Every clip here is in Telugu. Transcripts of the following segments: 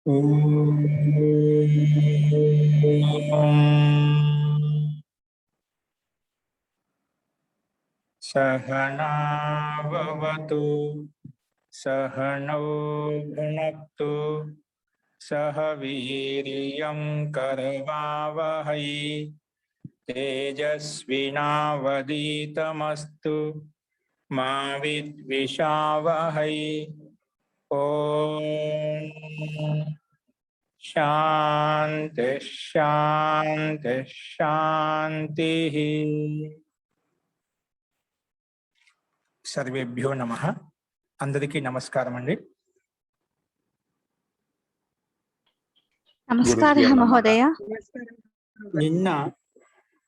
ఓం సహనా భవతు సహనౌ భునక్తు సహ వీర్యం కరవావహై తేజస్వినావదీతమస్తు మా విద్విషావహై. ఓం శాంతి శాంతి శాంతి. సర్వేభ్యో నమః. అందరికీ నమస్కారం అండి. నమస్కారం మహోదయ. నిన్న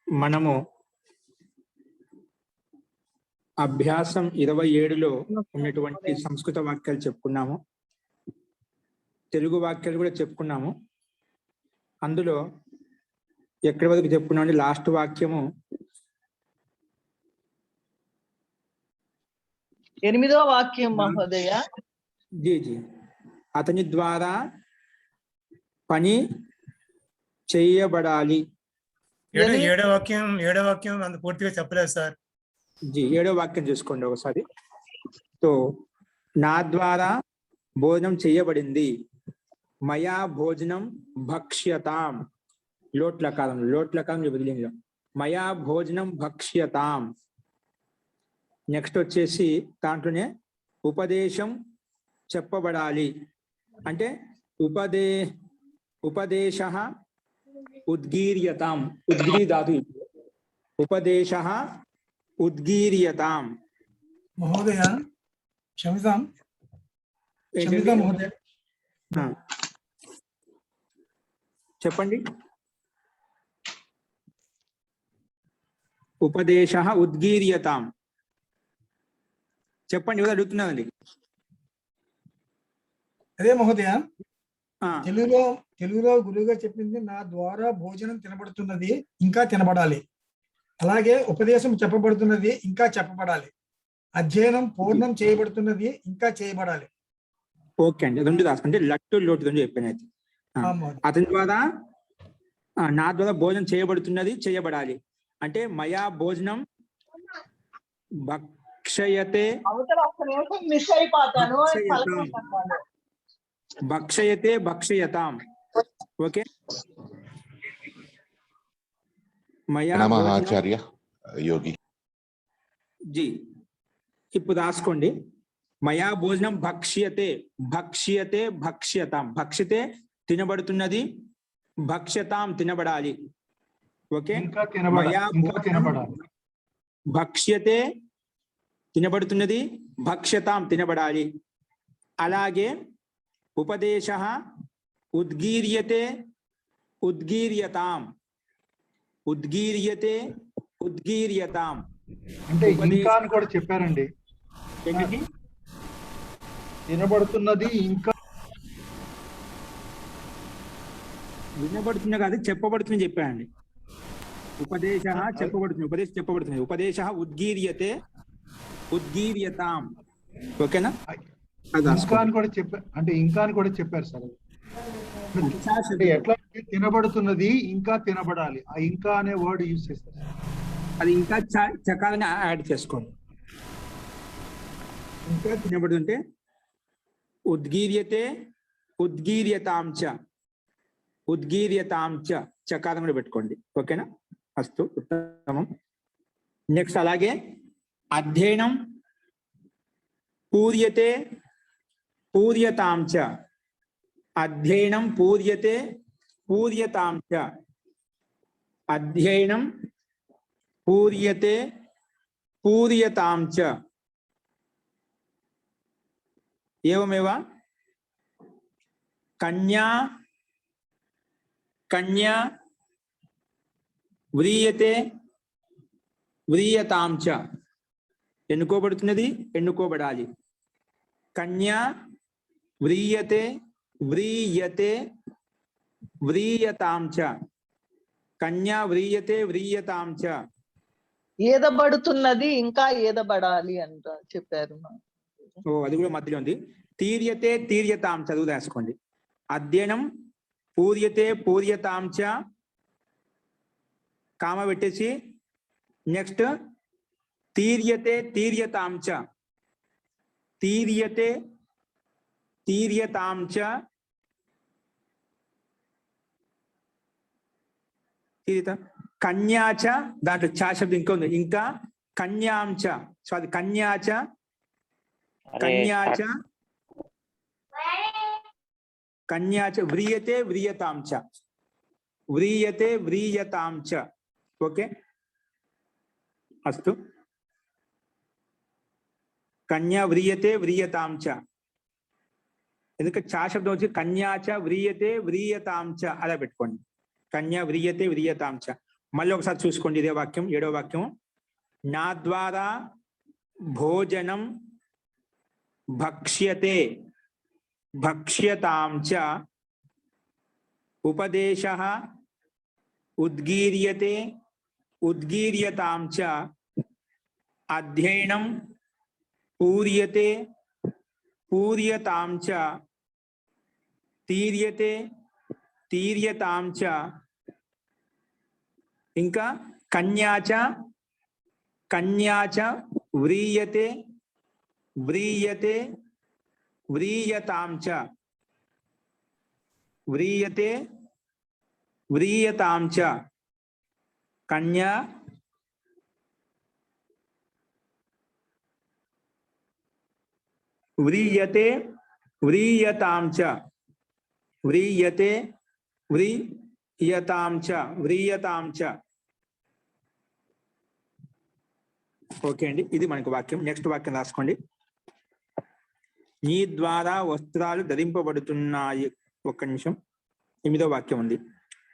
మనము అభ్యాసం 27లో ఉన్నటువంటి సంస్కృత వాక్యాలు చెప్పుకున్నాము, తెలుగు వాక్యాలు కూడా చెప్పుకున్నాము. అందులో ఎక్కడి వరకు చెప్పుకున్నామంటే లాస్ట్ వాక్యము 8వ వాక్యం మహోదయ. జీ జీ అతని ద్వారా పని చేయబడాలి. ఏడో వాక్యం అంత పూర్తిగా చెప్పలేదు సార్. జీ 7వ వాక్యం చూసుకోండి ఒకసారి. సో నా ద్వారా భోజనం చేయబడింది, మయా భోజనం భక్ష్యతాం, లోట్లకారం విభజించడం, మయా భోజనం భక్ష్యతాం. నెక్స్ట్ వచ్చేసి దాంట్లోనే ఉపదేశం చెప్పబడాలి అంటే ఉపదేశ ఉద్గీర్యతాం, ఉద్గిరి ధాతు, ఉపదేశ ఉద్గీర్యతాం. మహోదయ క్షమితాం మహోదయ. చెప్పండి. ఉపదేశ ఉద్గీర్యతాం చెప్పండి, ఎవరు అడుగుతున్నారండి? అదే మహోదయ, తెలుగులో గురువుగా చెప్పింది నా ద్వారా భోజనం తినబడుతున్నది, ఇంకా తినబడాలి. అలాగే ఉపదేశం చెప్పబడుతున్నది, ఇంకా చెప్పబడాలి. అధ్యయనం పూర్ణం చేయబడుతున్నది, ఇంకా చేయబడాలి. ఓకే అండి, రెండు రాసుకుంటే లట్టు లోటు రెండు చెప్పాను. అయితే అతని ద్వారా నా ద్వారా భోజనం చేయబడుతున్నది, చేయబడాలి అంటే మయా భోజనం భక్షయతే భక్షయతే భక్షయతాం. ఓకే, మయా ఆచార్య యోగి జీ. ఇప్పుడు రాసుకోండి, మయా భోజనం భక్ష్యతే భక్ష్యతే భక్ష్యతాం. భక్ష్యతే తినబడుతున్నది, భక్ష్యతాం తినబడాలి. ఓకే, మయా భక్ష్యతే తినబడుతున్నది, భక్ష్యతాం తినబడాలి. అలాగే ఉపదేశ ఉద్గీర్యతే ఉద్గీర్యతాం, ఉద్గీర్యతే ఉద్గీర్యతాం అంటే ఇంకా అని కూడా చెప్పారండి. ఏంటి వినబడుతున్నది, ఇంకా వినబడుతున్న కాదు చెప్పబడుతుంది చెప్పానండి. ఉపదేశ చెప్పబడుతుంది, ఉపదేశం చెప్పబడుతుంది, ఉపదేశ ఉద్గీర్యతే ఉద్గీర్యతాం. ఓకేనా? ఇంకా అని కూడా చెప్పారు, అంటే ఇంకా అని కూడా చెప్పారు సార్. ఎట్లా తినబడుతున్నది, ఇంకా తినబడాలి, ఆ ఇంకా అనే వర్డ్ యూజ్ చేస్తారు. అది ఇంకా చకాలని యాడ్ చేసుకోండి. ఇంకా తినబడుతుంటే ఉద్గీర్యతే ఉద్గీర్యతాంచ, ఉద్గీర్యతాంచ చకారం కూడా పెట్టుకోండి. ఓకేనా? అస్తు, ఉత్తమం. నెక్స్ట్ అలాగే అధ్యయనం పూర్యతే పూర్యతాంచ, అధ్యయనం పూర్యతే పూర్యతాంచ, అధ్యయనం పూర్యతే పూర్యతాంచ. ఏవమేవ కన్యా కన్యా వ్రీయతే వ్రీయతాంచ, ఎన్నుకోబడుతున్నది, ఎన్నుకోబడాలి. కన్యా వ్రీయతే వ్రీయతే వ్రీయతాంచ, కన్యా వ్రీయతే వ్రీయతాంచ. ఏదబడుతున్నది, ఇంకా ఏదబడాలి అంట చెప్పారు. ఓ, అది కూడా మధ్యలో ఉంది. తీర్యతే తీర్యతాం చదువు రాసుకోండి. అధ్యయనం పూర్యతే పూర్యతాం చ కామ పెట్టేసి నెక్స్ట్ తీర్యతే తీర్యతాం చ తీర్యతే తీర్యతాం చ కన్యాచ దాంట్లో చా శబ్దం ఇంకా ఉంది ఇంకా కన్యాంచ సో అది కన్యాచ కన్యాచ కన్యాచ వ్రియతే వ్రియతాం చ వ్రియతే వ్రియతాం చ ఓకే అస్తు కన్యా వ్రియతే వ్రియతాం చ ఎందుకంటే చా శబ్దం వచ్చి కన్యాచ వ్రియతే వ్రియతాం చ అలా పెట్టుకోండి కన్యా వ్రియతే వ్రియతాం చ మళ్ళీ ఒకసారి చూసుకోండి ఇదే వాక్యం 7వ వాక్యం నా ద్వారా భోజనం భక్ష్యతే భక్ష్యతాం చ ఉపదేశః ఉద్గీర్యతే ఉద్గీర్యతాం చ అధ్యయనం పూర్యతే పూర్యతాం చ తీర్యతే తీర్యతాం చ ఇంకా కన్యాచ కన్యాచ వ్రీయతే వ్రీయతే వ్రీయతాం చ వ్రీయతే వ్రీయతాం చ కన్యా వ్రీయతే వ్రీయతాం చ వ్రీయతే వ్రీయతాం చ వ్రీయతాం చ ఓకే అండి ఇది మనకు వాక్యం నెక్స్ట్ వాక్యం రాసుకోండి నీ ద్వారా వస్త్రాలు ధరింపబడుతున్నాయి ఒక్క నిమిషం 8వ వాక్యం ఉంది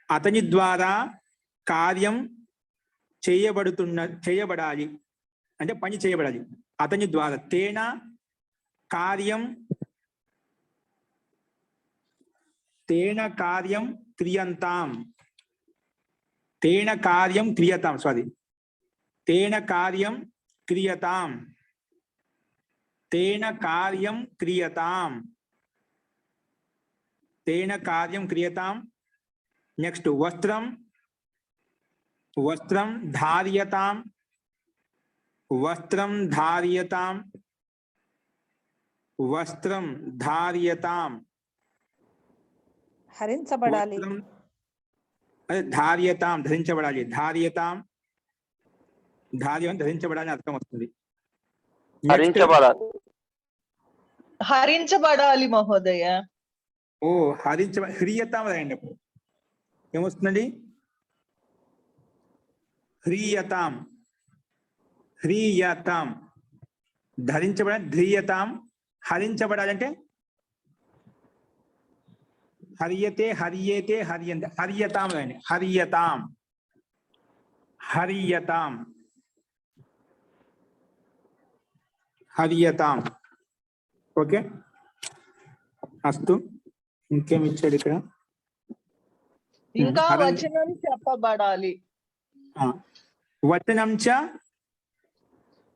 అతని ద్వారా కార్యం చేయబడాలి అంటే పని చేయబడాలి అతని ద్వారా తేన కార్యం క్రియంతాం తేన కార్యం క్రియతాం సారీ తేన కార్యం క్రియతాం తేన కార్యం క్రియతాం తేన కార్యం క్రియతాం నెక్స్ట్ వస్త్రం వస్త్రం ధార్యతాం వస్త్రం ధార్యతాం వస్త్రం ధార్యతాం హరించబడాలి అదే ధార్యతాం ధరించబడాలి ధార్యతాం ధార్యం ధరించబడాలని అర్థం వస్తుంది హరించబడాలి మహోదయ ఓ హ్రియతాం రాయండి అప్పుడు ఏమొస్తుందండి హ్రియతాం హ్రియతాం ధరించబడాలి ధ్రియతాం హరించబడాలంటే హరియతే హరియేతే హరియంతే హరియతాం రాయండి హరియతాం హరియతాం హరియతాం ఓకే అస్తు ఇంకేమి ఇచ్చాడు ఇక్కడ ఇంకా వచనం చెప్పబడాలి వచనం చ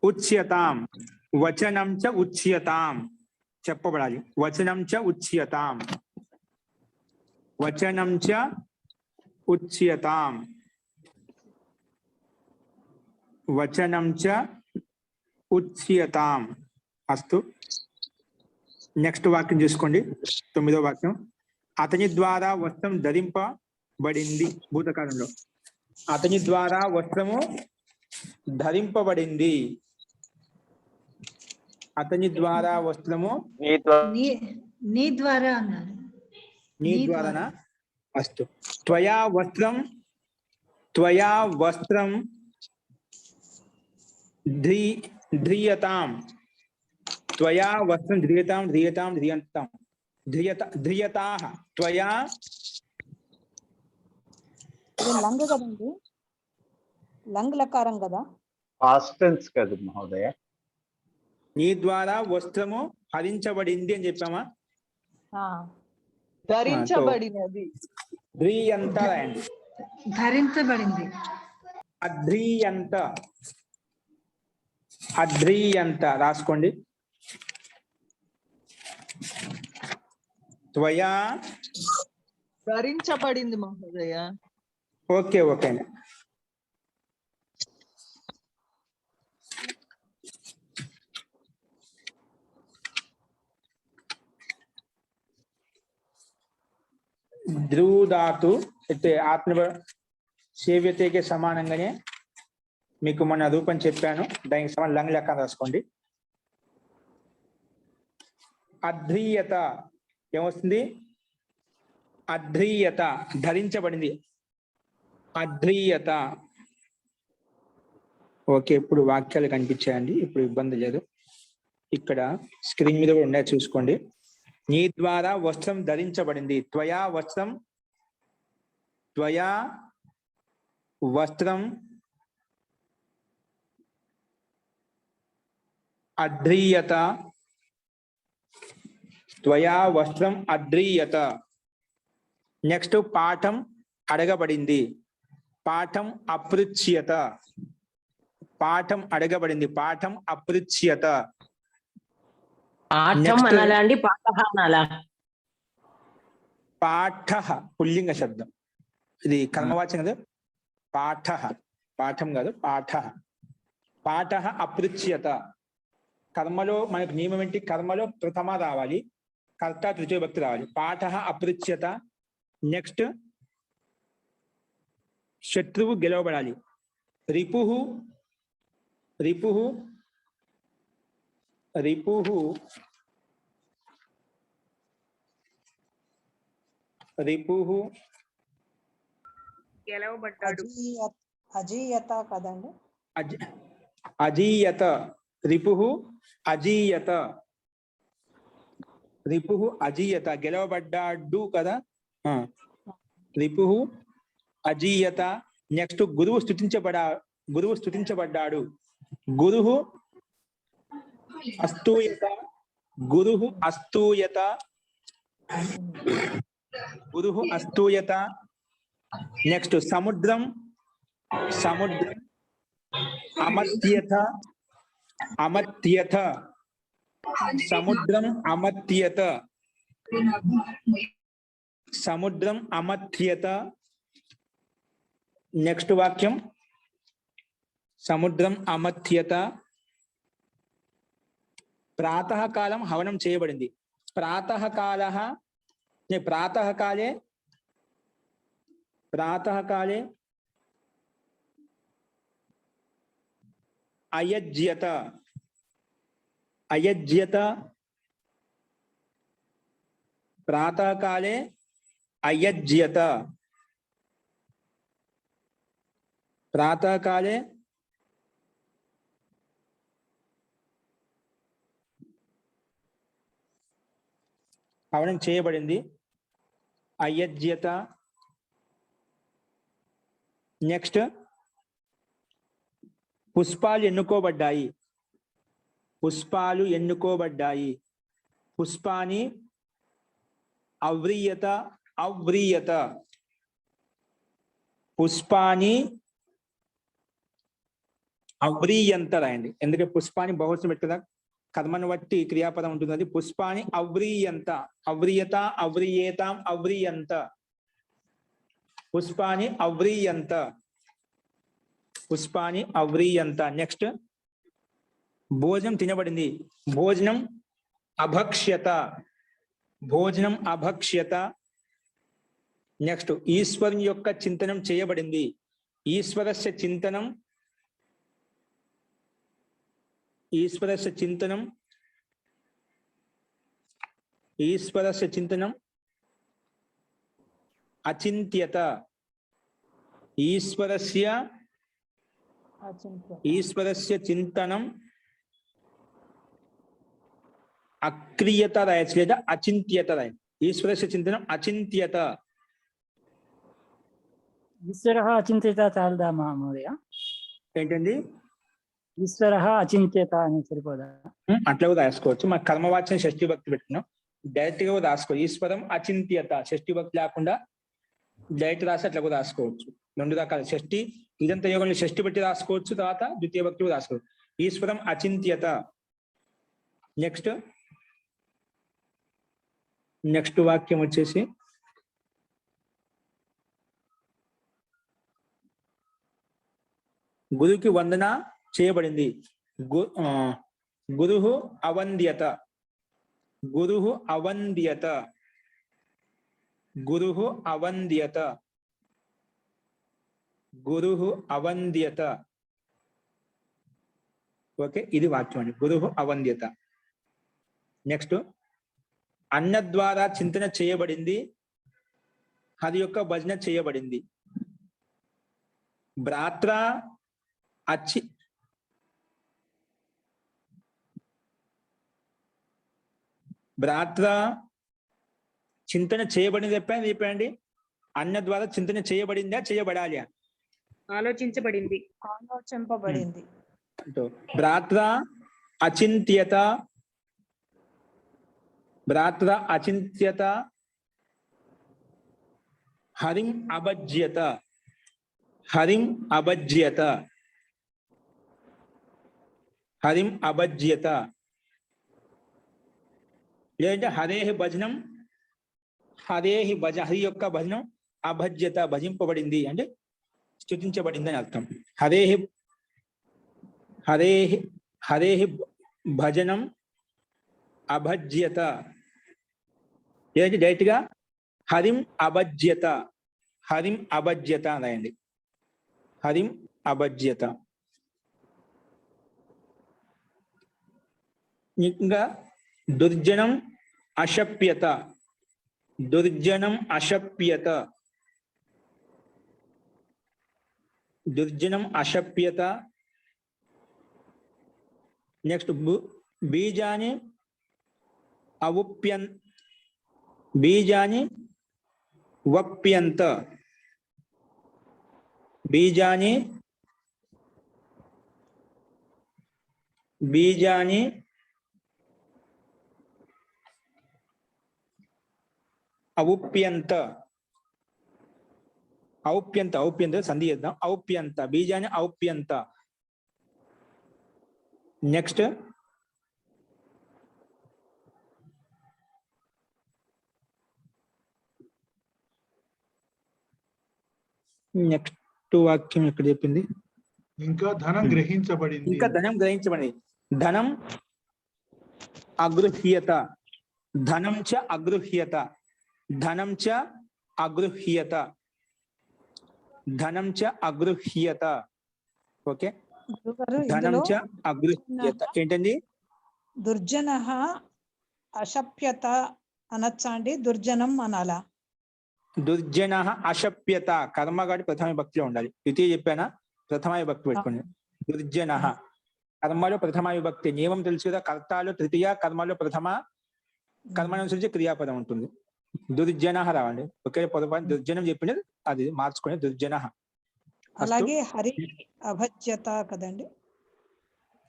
ఉచ్యతాం వచనం చ ఉచ్యతాం చెప్పబడాలి వచనం చ ఉచ్యతాం వచనం చ ఉచ్యతాం వచనం చ ఉచ్యతాం అస్తు నెక్స్ట్ వాక్యం చూసుకోండి 9వ వాక్యం అతని ద్వారా వస్త్రం ధరింపబడింది భూతకాలంలో అతని ద్వారా వస్త్రము ధరింపబడింది అతని ద్వారా వస్త్రము నీ ద్వారా అన్నారు నీ ద్వారానా అస్తు త్వయా వస్త్రం ధ్రియతాం త్వయా వస్త్రం ధ్రియతాం ధ్రియతాం ధ్రియంతాం ధ్రియతాః త్వయా లంగ్ కదండి లంగ్ లకారం కదా పాస్ట్ టెన్స్ కదా మహోదయ నీ ద్వారా వస్త్రము హరించబడింది అని చెప్పామా ధరించబడినది ధ్రియంత రాయండి ధరించబడింది అధ్రియంత అధ్రియంత రాసుకోండి త్వయా ధరించబడింది మహోదయ. ఓకే ఓకే అండి. ధ్రువుధాతు అయితే ఆత్మ సేవ్యతకి సమానంగానే మీకు మొన్న రూపం చెప్పాను, దానికి సమానం లంగ్ లెక్క రాసుకోండి. అధ్రీయత ఏమొస్తుంది? అధ్రీయత ధరించబడింది, అధ్రీయత. ఓకే, ఇప్పుడు వాక్యాలు కనిపించాయండి, ఇప్పుడు ఇబ్బంది లేదు. ఇక్కడ స్క్రీన్ మీద కూడా ఉన్నాయి, చూసుకోండి. నీ ద్వారా వస్త్రం ధరించబడింది. త్వయా వస్త్రం, త్వయా వస్త్రం అధ్రీయత, త్వయా వస్త్రం అధ్రీయత. నెక్స్ట్ పాఠం అడగబడింది, పాఠం అపృచ్యత, పాఠం అడగబడింది, పాఠం అపృచ్యత. పాఠం Next. అనాలా అండి, పాఠ అనాలా? పాఠ పుల్లింగ శబ్దం, ఇది కర్మవాచకం కదా. పాఠ, పాఠం కాదు, పాఠ. పాఠ అపృచ్యత. కర్మలో మనకు నియమం ఏంటి? కర్మలో ప్రథమ రావాలి, కర్త తృతీయ భక్తి రావాలి. పాఠ అపృచ్యత. నెక్స్ట్ శత్రువు గెలవబడాలి. రిపుహు, రిపుహు, రిపుహు, రిపుహు గెలవబడ్డాడు. అజీయత కదండి. అజీయత, రిపుహు అజీయత, రిపుహు అజీయత, గెలవబడ్డాడు కదా. రిపుహు అజీయత. నెక్స్ట్ గురువు గురువు స్తుతించబడ్డాడు. గురువు అస్తూయత, గురువు అస్తూయత, గురువు అస్తూయత. నెక్స్ట్ సముద్రం, సముద్రం అమర్త్యత, అమర్త్యత, సముద్రం అమర్త్యత, సముద్రం అమర్త్యత. నెక్స్ట్ వాక్యం సముద్రం అమర్త్యత. ప్రాతకాలం హవనం చేయబడింది. ప్రాతకాల, ప్రాతకాలే, ప్రాతకాలే అయజ్యత, అయజ్యత. ప్రాతకాలే అయజ్యత, ప్రాతకాలే హవనం చేయబడింది, అయజ్యత. నెక్స్ట్ పుష్పాలు ఎన్నుకోబడ్డాయి, పుష్పాలు ఎన్నుకోబడ్డాయి. పుష్పాని అవ్రీయత, అవ్రీయత, పుష్పాని అవ్రీయంత రాయండి, ఎందుకంటే పుష్పాని బహువచనం పెట్టదా, కర్మను బట్టి క్రియాపదం ఉంటుంది. అది పుష్పాని అవ్రీయంత, అవ్రీయత, అవ్రీయేతాం, అవ్రీయంత, పుష్పాని అవ్రీయంత, పుష్పాని అవ్రీయంత. నెక్స్ట్ భోజనం తినబడింది. భోజనం అభక్ష్యత, భోజనం అభక్ష్యత. నెక్స్ట్ ఈశ్వరుని యొక్క చింతనం చేయబడింది. ఈశ్వరస్య చింతనం, ఈశ్వరస్య చింతనం, ఈశ్వరస్య చింతనం అచింత్యత, ఈశ్వరస్య, ఈశ్వరస్య చింతనం అక్రియత రాయచ్చు, లేదా అచింత్యత రాయచ్చు. ఈశ్వరస్య చింతనం అచింత్యత. ఈశ్వర అచింత్యత చాలదా మహోదయ? ఏంటండి? ఈశ్వర అచింత్యత అని సరిపోదా? అట్లా కూడా రాసుకోవచ్చు. మన కర్మవాచ్యం షష్ఠి భక్తి పెట్టినాం, డైరెక్ట్ గా కూడా రాసుకోవచ్చు. ఈశ్వరం అచింత్యత, షష్ఠి భక్తి లేకుండా డైరెక్ట్ రాసి అట్లా కూడా రాసుకోవచ్చు. రెండు రకాల షష్ఠి, ఇదంతా యోగంలో షష్ఠి బట్టి రాసుకోవచ్చు, తర్వాత ద్వితీయ భక్తి కూడా రాసుకోవచ్చు. ఈశ్వరం అచింత్యత. నెక్స్ట్ నెక్స్ట్ వాక్యం వచ్చేసి గురుకి వందన చేయబడింది. గురుహు అవంద్యత, గురుహు అవంద్యత, గురుహు అవంద్యత, గురుహు అవంద్యత. ఓకే, ఇది వాక్యం అండి, గురుహు అవంద్యత. నెక్స్ట్ అన్న ద్వారా చింతన చేయబడింది, హరి యొక్క భజన చేయబడింది. భ్రాత్ర అచి భ్రాత్ర చింతన చేయబడింది చెప్పండి. అన్న ద్వారా చింతన చేయబడిందా చేయబడాలి? ఆలోచింపబడింది. భ్రాత్ర అచింత్యత, భ్రాత్ర అచింత్యత, హరిం అభజ్యత, హరిం అభజ్యత, హరిం అభజ్యత. లేదంటే హరేహి భజనం, హరేహి భజ, హరి యొక్క భజనం, అభజ్యత భజింపబడింది అంటే స్తుతించబడింది అని అర్థం. హరేహి హరేహి హరేహి భజనం అభజ్యత, లేదంటే డైరెక్ట్ గా హరిం అభజ్యత, హరిం అభజ్యత రాయండి, హరిం అభజ్యత. ఇంకా దుర్జనం అశప్యత, దుర్జనం అశప్యత, దుర్జనం అశప్యత. నెక్స్ట్ బీజాని అవుప్యన్, బీజాని వప్యంత, బీజాని బీజాని అవుప్యంత, ఔప్యంత, ఔప్యంత సంధి చేద్దాం, ఔప్యంత, బీజాని ఔప్యంత. నెక్స్ట్ నెక్స్ట్ వాక్యం ఎక్కడ చెప్పింది? ఇంకా ధనం గ్రహించబడింది. ఇంకా ధనం గ్రహించబడింది. ధనం అగృహ్యత, ధనం చ అగృహ్యత, ధనం చ అగృహ్యత, ధనం చ అగృహ్యత. ఓకే, ధనం చ అగృహ్యత ఏంటండి? దుర్జన అశప్యత అనొచ్చా అండి? దుర్జనం అనాలా? దుర్జన అశప్యత కర్మగాడి ప్రథమ విభక్తిలో ఉండాలి. ద్వితీయ చెప్పానా, ప్రథమ విభక్తి పెట్టుకోండి. దుర్జన కర్మలో ప్రథమ విభక్తి నియమం తెలుసు కదా, కర్తాలో తృతీయ, కర్మలో ప్రథమ, కర్మను అనుసరించి క్రియాపదం ఉంటుంది. దుర్జన రావండి. ఒకే పొరపాటు దుర్జనం చెప్పింది, అది మార్చుకొని దుర్జన. అలాగే హరి అభజ్యత కదండి?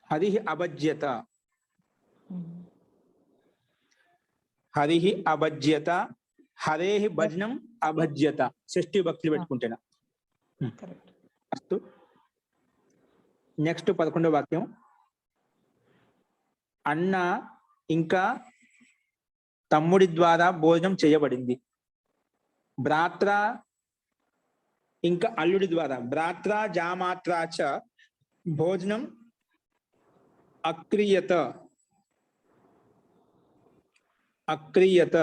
హరి అభజ్యత, హరి అభజ్యత, హరేహి భజనం అభజ్యత. షష్ఠి భక్తులు పెట్టుకుంటేనా. అస్తు. నెక్స్ట్ 11వ వాక్యం. అన్న ఇంకా తమ్ముడి ద్వారా భోజనం చేయబడింది. భ్రాత్ర ఇంకా అల్లుడి ద్వారా, భ్రాత్ర జామాత్రాచ భోజనం అక్రియత, అక్రియత.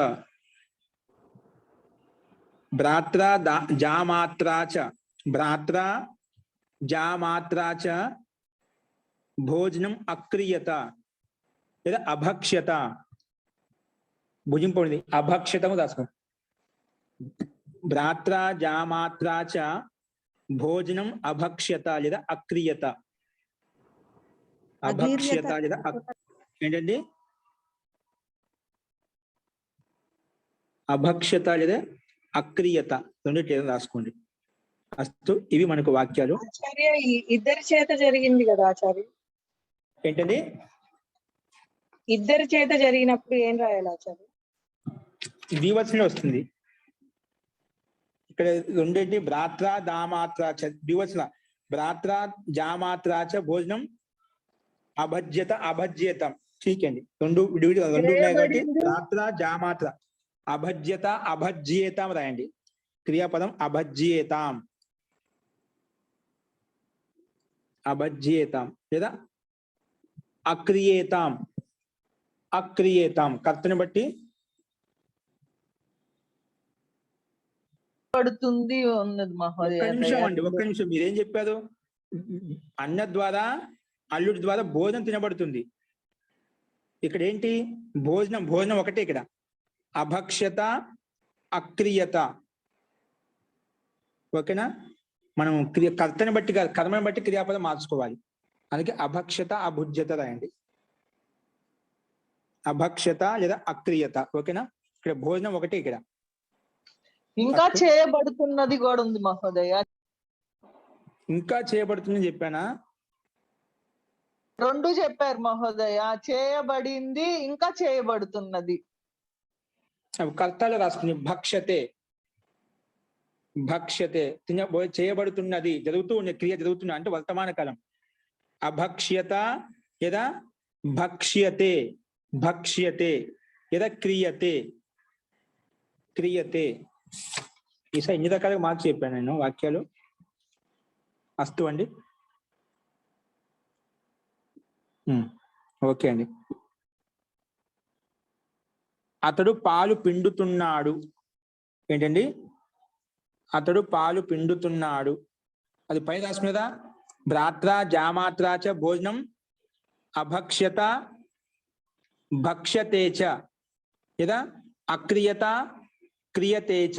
భ్రాత్ర జామాత్రాచ, భ్రాత్ర జామాత్రాచ భోజనం అక్రియత లేదా అభక్ష్యత. భుజింపబడింది, అభక్ష్యతము రాసుకోండి. భ్రాత్ర జామాత్రాచ భోజనం అభక్ష్యత లేదా అక్రియత, అభక్ష్యత లేదా ఏంటండి? అభక్ష్యత లేదా అక్రియత, రెండింటి రాసుకోండి. అస్తు. ఇవి మనకు వాక్యాలు. ఆచార్య, ఇద్దరి చేత జరిగింది కదా ఆచార్య? ఏంటండి? ఇద్దరి చేత జరిగినప్పుడు ఏం రాయాలి ఆచార్య? ద్వివచనంలో వస్తుంది. ఇక్కడ రెండేంటి? భ్రాత్ర దామాత్రాచ ద్వివచన, భ్రాత్ర జామాత్రాచ భోజనం అభజ్యత అభజ్యతం. ఠీక్ అండి, రెండు ఉన్నాయి కాబట్టి భ్రాత్ర జామాత్ర. అభజ్యత అభజ్యేతాం రాయండి. క్రియాపదం అభజ్యేతాం, అభజ్యేతాం లేదా అక్రియేతాం, అక్రియేతాం. కర్తని బట్టి పడుతుంది ఉన్నది మహోదయ. ఒక్క నిమిషం అండి, ఒక్క నిమిషం. మీరేం చెప్పారు? అన్న ద్వారా అల్లుడి ద్వారా భోజనం తినబడుతుంది. ఇక్కడ ఏంటి? భోజనం, భోజనం ఒకటే ఇక్కడ. అభక్ష్యత అక్రియత. ఓకేనా? మనం కర్తని బట్టి కాదు, కర్మని బట్టి క్రియాపదం మార్చుకోవాలి. అందుకే అభక్ష్యత అభుజ్యత రాయండి. అభక్ష్యత లేదా అక్రియత. ఓకేనా? ఇక్కడ భోజనం ఒకటే ఇక్కడ. ఇంకా చేయబడుతున్నది కూడా ఉంది మహోదయ. ఇంకా చేయబడుతుందని చెప్పానా? రెండు చెప్పారు మహోదయ. చేయబడింది, ఇంకా చేయబడుతున్నది. కర్తలో రాసుకుని భక్ష్యతే, భక్ష్యతే చేయబడుతున్నది, జరుగుతూ ఉన్న క్రియ జరుగుతున్న అంటే వర్తమాన కాలం. అభక్ష్యత లేదా భక్ష్యతే, భక్ష్యతే లేదా క్రియతే, క్రియతే. ఈసారి ఎన్ని రకాలుగా మార్చి చెప్పాను నేను వాక్యాలు. అస్తు అండి. ఓకే అండి. అతడు పాలు పిండుతున్నాడు. ఏంటండి? అతడు పాలు పిండుతున్నాడు. అది పైన రాసుకునేదా? భ్రాత్ర జామాత్రాచ భోజనం అభక్ష్యత భక్ష్యతేచ లేదా అక్రియత క్రియతేచ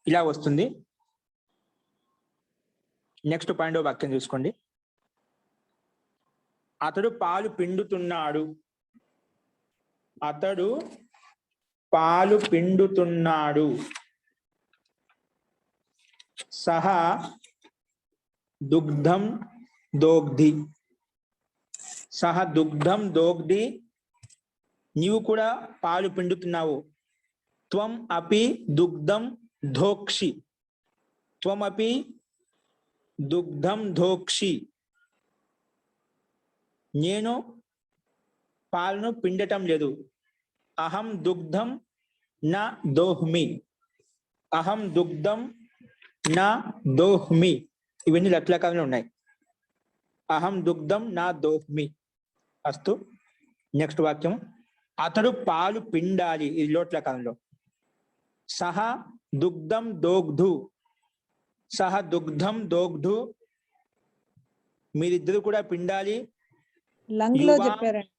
ఇలా వస్తుంది. నెక్స్ట్ పాయింట్ వాక్యం చూసుకోండి. అతడు పాలు పిండుతున్నాడు. అతడు పాలు పిండుతున్నాడు. సహా దుగ్ధం దోగ్ధి. సహ దుగ్ధం దోగ్ధి. నీవు కూడా పాలు పిండుతున్నావు. త్వం అపి దుగ్ధం ధోక్షి. త్వం అపి దుగ్ధం ధోక్షి. నేను పాలను పిండటం లేదు. అహం దుగ్ధం నా దోహ్మి. అహం దుగ్ధం నా దోహ్మి. ఇవన్నీ లట్లకాలంలో ఉన్నాయి. అహం దుగ్ధం నా దోహ్మి. అస్తు. నెక్స్ట్ వాక్యం. అతడు పాలు పిండాలి. ఇది లోట్లకాలంలో. సహ దుగ్ధం దోగ్ధు. సహ దుగ్ధం దోగ్ధు. మీరిద్దరు కూడా పిండాలి. లంగ్లో చెప్పారండి.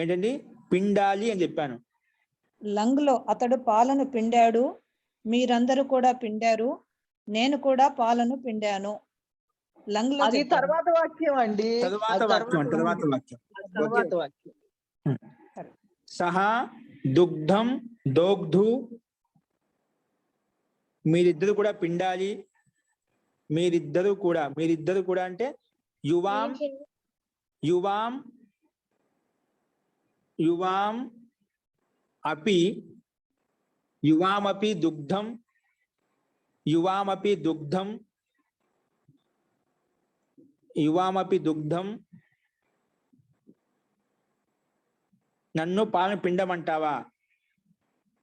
ఏంటండి? పిండాలి అని చెప్పాను. లంగ్లో అతడు పాలను పిండాడు, మీరందరూ కూడా పిండారు, నేను కూడా పాలను పిండాను. లంగ్లో అది తర్వాత వాక్యం అండి. తర్వాత వాక్యం. తర్వాత వాక్యం. సహ దుగ్ధం దోగ్ధు. మీరిద్దరు కూడా పిండాలి. మీరిద్దరు కూడా అంటే యువాం యువాం యువాం అపి యువామపి దుగ్ధం యువామపి దుగ్ధం యువామపి దుగ్ధం. నన్ను పాలను పిండమంటావా?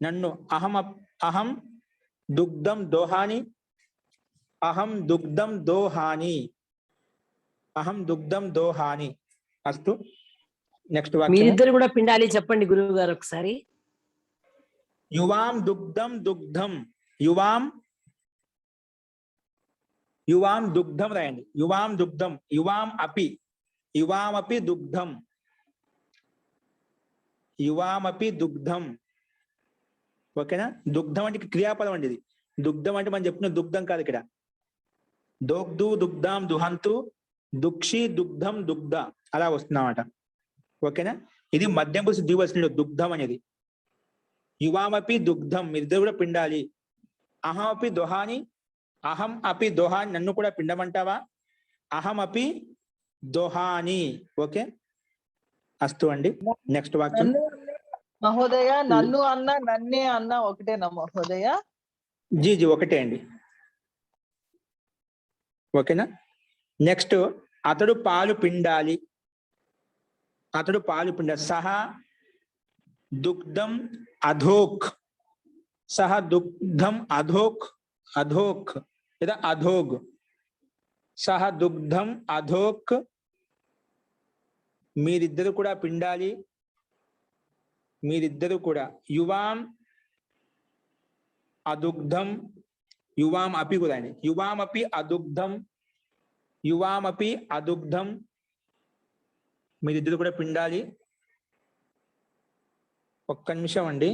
నన్ను అహం దుగ్ధం దోహాని. అహం దుగ్ధం దోహాని. అహం దుగ్ధం దోహాని. అస్తు. నెక్స్ట్ వాక్యం. మీరిద్దరు కూడా పిండాలి చెప్పండి గురువు గారు ఒకసారి. యువాం దుగ్ధం దుగ్ధం. యువాం దుగ్ధం రాయండి. యువాం దుగ్ధం. యువామపి దుగ్ధం. యువామపి దుగ్ధం. ఓకేనా? దుగ్ధం అంటే క్రియాపదం అండి. ఇది దుగ్ధం అంటే మనం చెప్పిన దుగ్ధం కాదు ఇక్కడ. దోగ్ధు దుగ్ధాం దుహంతు దుక్షి దుగ్ధం దుగ్ధ అలా వస్తుందన్నమాట. ఓకేనా? ఇది మధ్యం పురుష ద్వివచనంలో దుగ్ధం అనేది. యువామపి దుగ్ధం. మీరిద్దరు కూడా పిండాలి. అహం అపి దోహాని. అహం అపి దోహాని. నన్ను కూడా పిండమంటావా? అహం అపి దోహాని. ఓకే. అస్తు అండి. నెక్స్ట్ వాక్యం. మహోదయ నన్ను అన్న నన్నే అన్న ఒకటేనా మహోదయ? జీ ఒకటే అండి. ఓకేనా? నెక్స్ట్ అతడు పాలు పిండాలి. అతడు పాలు పిండాలి. సహా దుగ్ధం అధోక్, సహ దుగ్ధం అధోక్, అధోక్ లేదా అధోగ్, సహ దుగ్ధం అధోక్, మీరిద్దరు కూడా పిండాలి, మీరిద్దరు కూడా. యువాం అదుగ్ధం, యువాం అపి కూడా అండి, యువామపి అదుగ్ధం, యువామపి అదుగ్ధం, మీరిద్దరు కూడా పిండాలి. ఒక్క నిమిషం అండి,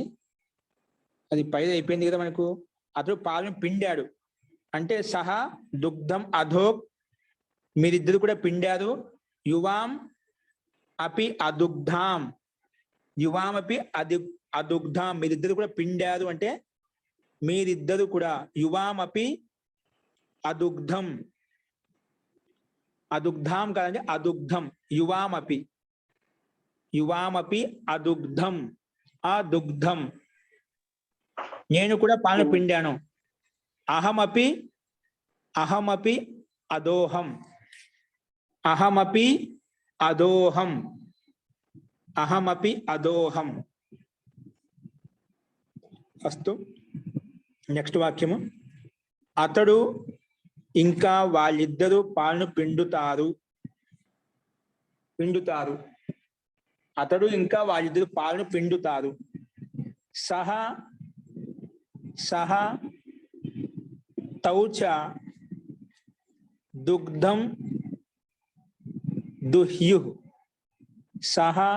అది పైది అయిపోయింది కదా మనకు. అతడు పాలను పిండాడు అంటే సహా దుగ్ధం అధోక్, మీరిద్దరు కూడా పిండారు. యువాం అపి అదుగ్ధాం, యువామపి అదుగ్ధాం, మీరిద్దరు కూడా పిండారు అంటే మీరిద్దరు కూడా. యువామపి అదుగ్ధం, అదుగ్ధాం కాదండి, అదుగ్ధం. యువామపి, యువామపి అదుగ్ధం, అదుగ్ధం, నేను కూడా పాలను పిండాను. అహమపి, అహమపి అదోహం, అహమపి అదోహం, అహమపి అదోహం. అస్తు. నెక్స్ట్ వాక్యము, అతడు ఇంకా వాళ్ళిద్దరూ పాలను పిండుతారు, పిండుతారు. అతడు ఇంకా వాళ్ళిద్దరు పాలను పిండుతారు. సహా, సహా తౌచ దుగ్ధం దుహ్యు, సహా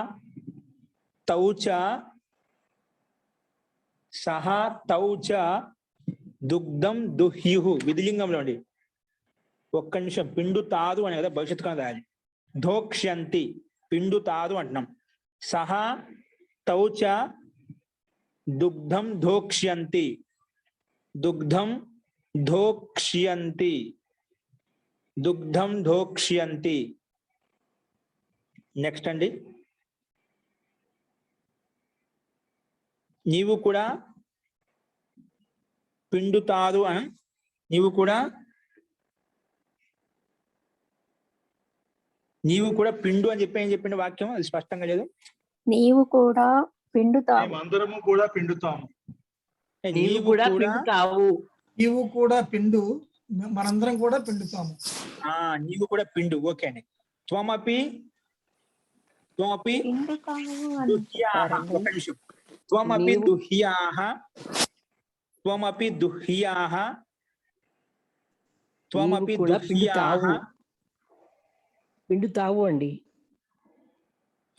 తౌచ, సహా తౌచ దుగ్ధం దుహ్యు, విధిలింగంలో అండి. ఒక్క నిమిషం, పిండుతారు అని కదా భవిష్యత్తు కాలం రాయాలి. ధోక్ష్యంతి, పిండుతారు అంటున్నాం. సహా తౌచ దుగ్ధం ధోక్ష్యంతి, దుగ్ధం ధోక్ష్యంతి, దుగ్ధం ధోక్ష్యంతి. నెక్స్ట్ అండి, నీవు కూడా పిండుతారు అని, నీవు కూడా, నీవు కూడా పిండు అని చెప్పి ఏం చెప్పిండు వాక్యం, అది స్పష్టంగా లేదు. నీవు కూడా పిండుతావు, మేమందరము కూడా పిండుతాము. నీవు కూడా పిండుతావు, నీవు కూడా పిండు, మనందరం కూడా పిండుతాము. నీవు కూడా పిండు. ఓకే అండి. త్వమపి, త్వమపి దుహ్యాహ, ఒక నిమిషం. త్వమపి దుహ్యాహ, త్వమపి దుహ్యాహ, త్వమపి దుహ్యాహ. పిండుతావు అండి,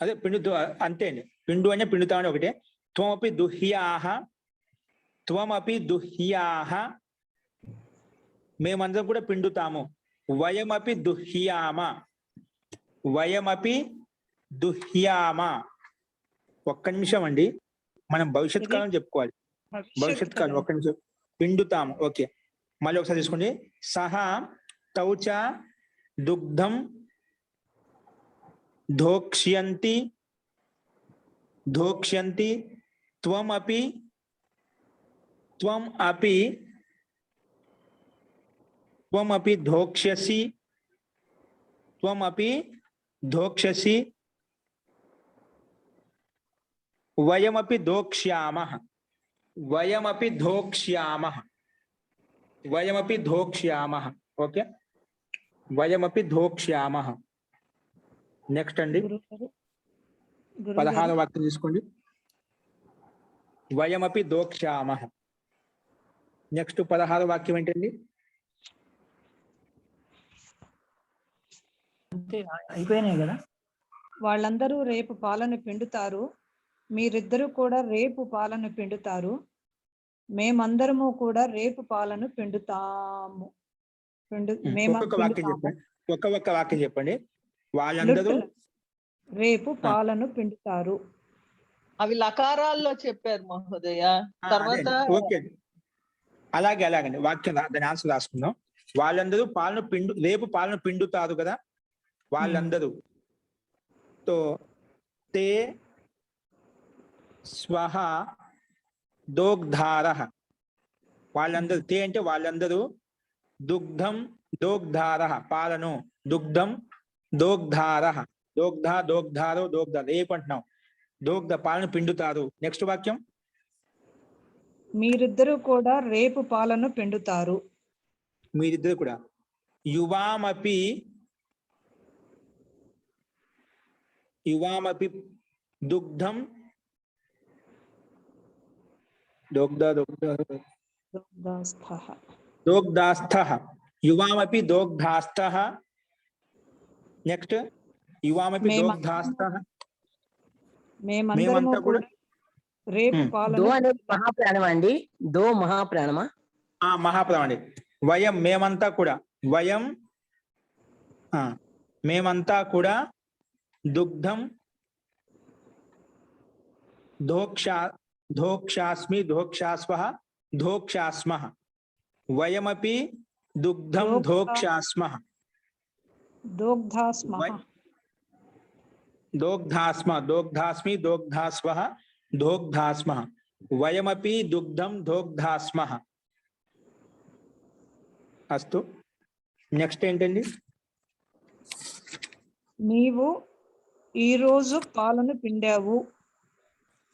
అదే పిండు, అంతే అండి. పిండు అనే పిండుతావు అని ఒకటే. త్వమపి దుహ్యాహ, త్వమపి దుహ్యాహ, మేమందరం కూడా పిండుతాము. వయమపి దుహ్యామ, వయమపి దుహ్యామ. ఒక్క నిమిషం అండి, మనం భవిష్యత్ కాలం చెప్పుకోవాలి. భవిష్యత్ కాలం, ఒక్క నిమిషం. పిండుతాము, ఓకే. మళ్ళీ ఒకసారి తీసుకోండి. సహా తౌచ దుగ్ధం ధోక్ష్యంతి, ధోక్ష్యంతి, త్వమపి, త్వం అపి, త్వమపి ధోక్ష్యసి, త్వమపి ధోక్ష్యసి. వయమపి ధోక్ష్యామః, వయమపి ధోక్ష్యామః, వయమపి ధోక్ష్యామః. ఓకే, వయమపి ధోక్ష్యామః. నెక్స్ట్ అండి, 16వ వాక్యం తీసుకోండి. వయమపి ధోక్ష్యామః. నెక్స్ట్ 16వ వాక్యం ఏంటండి? అంతే అయిపోయినాయి కదా. వాళ్ళందరూ రేపు పాలను పిండుతారు, మీరిద్దరూ కూడా రేపు పాలను పిండుతారు, మేమందరము కూడా రేపు పాలను పిండుతాము. ఒక్కొక్క వాక్యం చెప్పండి, ఒక్కొక్క వాక్యం చెప్పండి. వాళ్ళందరూ రేపు పాలను పిండుతారు. అవి లకారాల్లో చెప్పారు మహోదయ. తర్వాత ఓకే, అలాగే అలాగండి. వాక్యం దాని ఆన్సర్ రాసుకుందాం. వాళ్ళందరూ పాలను రేపు పాలను పిండుతారు కదా, వాళ్ళందరూ. తో తే స్వహ దోగ్ధారః, వాళ్ళందరూ. తే అంటే వాళ్ళందరూ. దుగ్ధం దోగ్ధారః, పాలను. దుగ్ధం దోగ్ధారః, దోగ్ధ దోగ్ధారో దోగ్ధ, రేపు అంటున్నాం. దోగ్ధ పాలను పిండుతారు. నెక్స్ట్ వాక్యం. మీరిద్దరూ కూడా రేపు పాలను పిండుతారు. మీరిద్దరు కూడా. యువామపి దుగ్ధం దుగ్ధాస్థః. దోగ్ధాస్థః. యువామపి దోగ్ధాస్థః. నెక్స్ట్ యువామపి దోగ్ధాస్థః. మేమందరము మేమంతా కూడా కూడా రేపు ఉమ్. పాలను దో అనేది మహాప్రాణం అండి. దో మహాప్రాణమా? మహాప్రభు అండి. వయం మేమంతా కూడా మేమంతా కూడా దుగ్ధం ధోక్షాస్మి ధోక్షాస్వః ధోక్షాస్మః. వయమపి దుగ్ధం ధోక్షాస్మః దోగ్ధాస్మః. దోగ్ధాస్మి దోగ్ధాస్వః దోగ్ధాస్మః. వయమపి దుగ్ధం దోగ్ధాస్మః. అస్తు. నెక్స్ట్ ఏంటండి? నీవు ఈ రోజు పాలను పిండావు.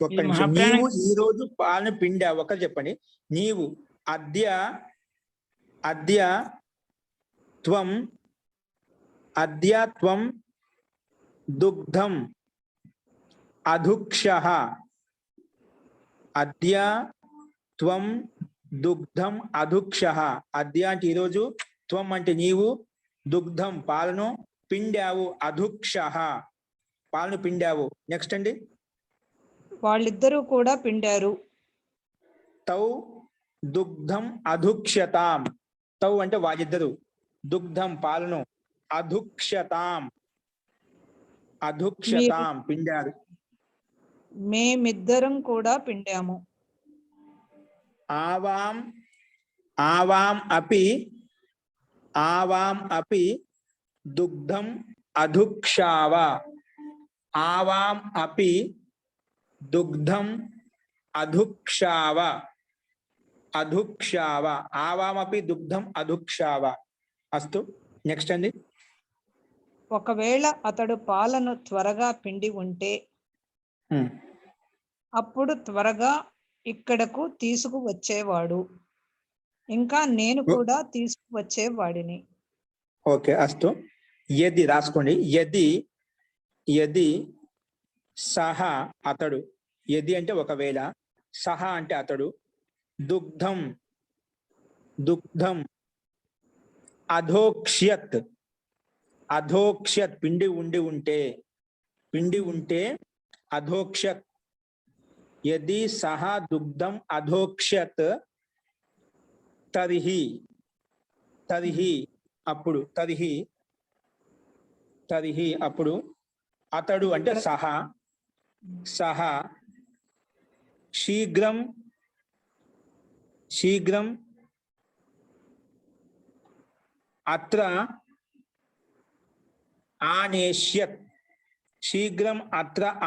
ఒక్క నిమిషం. నీవు ఈ రోజు పాలను పిండావు. ఒకరు చెప్పండి. నీవు అద్య త్వం దుగ్ధం అధుక్షః. అద్య త్వం దుగ్ధం అధుక్షః. అద్య అంటే ఈరోజు, త్వం అంటే నీవు, దుగ్ధం పాలను పిండావు, అధుక్షః పాలను పిండావు. నెక్స్ట్ అండి. వాళ్ళిద్దరూ కూడా పిండారు. తౌ దుగ్ధం అధుక్షతాం. తౌ అంటే వాళ్ళిద్దరు, దుగ్ధం పాలను, అధుక్షతాం పిండారు. మేమిద్దరం కూడా పిండాము. ఆవాం అపి దుగ్ధం అధుక్షావ. ఆవాం అపి దుగ్ధం అధుక్షావ. ఆవామపి దుగ్ధం అధుక్షావ. అస్తు. నెక్స్ట్ అండి. ఒకవేళ అతడు పాలను త్వరగా పిండి ఉంటే అప్పుడు త్వరగా ఇక్కడకు తీసుకువచ్చేవాడు. ఇంకా నేను కూడా తీసుకువచ్చేవాడిని. ఓకే. అస్తు. యది రాసుకోండి. యది సహ అతడు. యది అంటే ఒకవేళ, సహ అంటే అతడు, దుగ్ధం అధోక్ష్యత్ పిండి ఉంటే అధోక్షత్. యది సహ దుగ్ధం అధోక్షత్ తర్హి అప్పుడు అతడు అంటే సహ శీఘ్రం అత్ర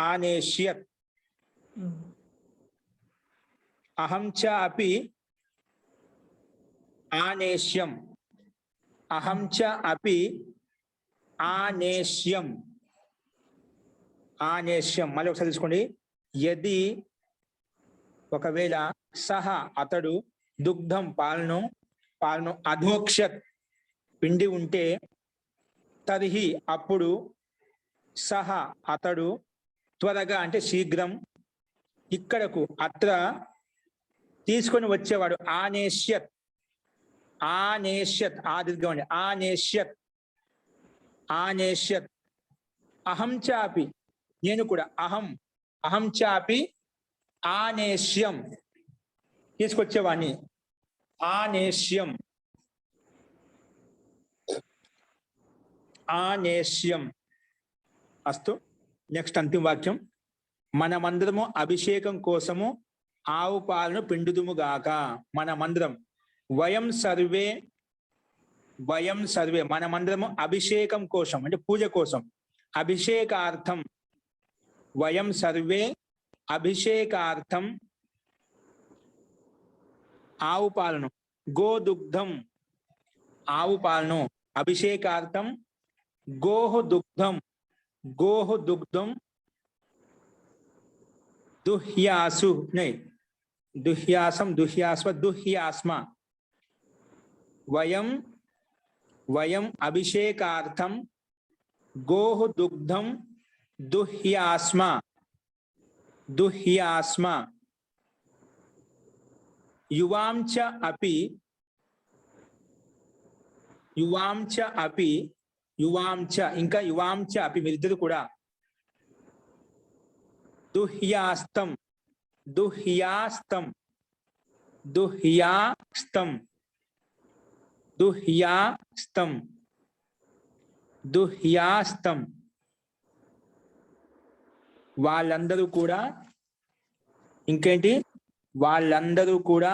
ఆనేష్యత్. అహం చ అపి ఆనేష్యం. మళ్ళీ ఒకసారి తీసుకోండి. యది ఒకవేళ, సహ అతడు, దుగ్ధం పాలను అధోక్షత్ పిండి ఉంటే, తర్హి అప్పుడు, సహ అతడు, త్వరగా అంటే శీఘ్రం, ఇక్కడకు అత్ర తీసుకొని వచ్చేవాడు. ఆనేష్యత్ ఆదిర్ఘం అండి. ఆనేష్యత్. అహం చాపి నేను కూడా, అహం చాపి ఆనేష్యం తీసుకొచ్చేవాడిని. ఆనేష్యం. అస్తు. నెక్స్ట్ అంతిమ వాక్యం. మనమందరము అభిషేకం కోసము ఆవు పాలను పిండుదుముగాక. మనమందరం, వయం సర్వే మనమందరము అభిషేకం కోసం అంటే పూజ కోసం, అభిషేకార్థం, వయం సర్వే అభిషేకార్థం ఆవు పాలను, గోదుగ్ధం ఆవు పాలను, అభిషేకార్థం గోహ దుగ్ధం दुह्यासु नहीं, दुह्यासम दुह्यास्व दुह्यास्म। वयम वयम अभिषेकार्थम गोः दुग्धम दुह्यास्म दुह्यास्म। युवां च अपि ఇంకా యువాం చ అపి మీరిద్దరు కూడా దుహ్యాస్తం దుహ్యాస్తం దుహ్యాస్తం దుహ్యాస్తం దుహ్యాస్తం వాళ్ళందరూ కూడా ఇంకేంటి వాళ్ళందరూ కూడా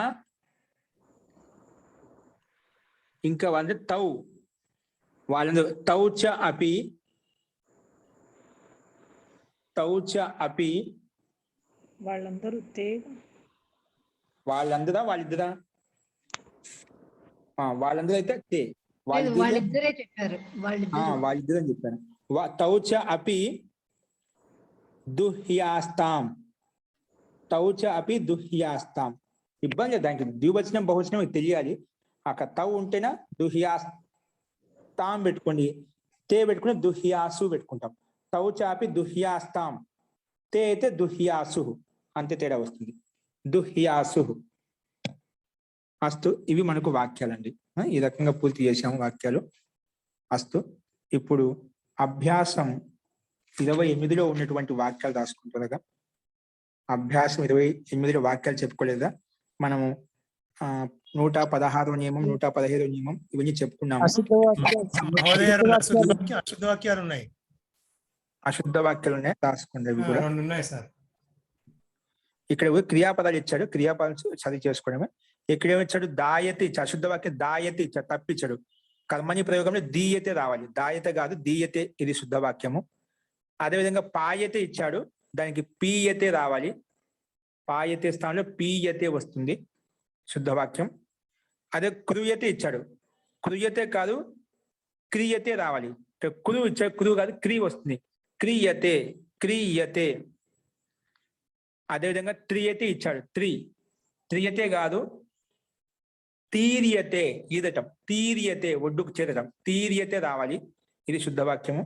ఇంకా వాళ్ళు తౌ వాళ్ళందరూ తౌచ అపి వాళ్ళందరూ వాళ్ళందరా వాళ్ళిద్దరా వాళ్ళందరూ అయితే తే వాళ్ళిద్దరే చెప్పారు. వాళ్ళిద్దరు అని చెప్పాను. తౌచ అపి దుహ్యాస్తాం తౌచ అపి దుహ్యాస్తాం. ఇబ్బంది లేదు దానికి ద్వివచనం బహువచనం మీకు తెలియాలి. అక్కడ తౌ ఉంటేనా దుహ్యాస్తాం పెట్టుకోండి, తే పెట్టుకుని దుహ్యాసు పెట్టుకుంటాం. తౌ చాపి దుహ్యాస్తాం, తే అయితే దుహ్యాసు, అంతే తేడా వస్తుంది. దుహ్యాసు. అస్తు, ఇవి మనకు వాక్యాలండి. ఈ రకంగా పూర్తి చేసాము వాక్యాలు. అస్తు, ఇప్పుడు అభ్యాసం 28లో ఉన్నటువంటి వాక్యాలు రాసుకుంటారుగా. అభ్యాసం 28లో వాక్యాలు చెప్పుకోలేదా మనము? 116వ నియమం, 115వ నియమం ఇవన్నీ చెప్పుకున్నాము. అశుద్ధ వాక్యాలు ఉన్నాయి, అశుద్ధ వాక్యాలు ఉన్నాయి, రాసుకోండి. అవి కూడా ఉన్నాయి సార్. ఇక్కడ క్రియాపదాలు ఇచ్చాడు, క్రియాపదాలు చదివి చేసుకోవడమే. ఇక్కడ ఏమిచ్చాడు? దాయతి ఇచ్చాడు, అశుద్ధ వాక్యం దాయతి ఇచ్చాడు, తప్పించాడు. కర్మని ప్రయోగంలో దీయతే రావాలి, దాయతే కాదు దీయతే, ఇది శుద్ధ వాక్యము. అదేవిధంగా పాయతే ఇచ్చాడు, దానికి పీయతే రావాలి, పాయతే స్థానంలో పీయతే వస్తుంది శుద్ధ వాక్యం. అదే క్రూయతే ఇచ్చాడు, క్రూయతే కాదు క్రియతే రావాలి. క్రూ ఇచ్చాడు, క్రూ కాదు క్రీ వస్తుంది, క్రియతే క్రియతే. అదేవిధంగా త్రియతే ఇచ్చాడు, త్రియతే కాదు తీరియతే, ఈదటం, తీరియతే ఒడ్డుకు చేరటం, తీరియతే రావాలి, ఇది శుద్ధ వాక్యము.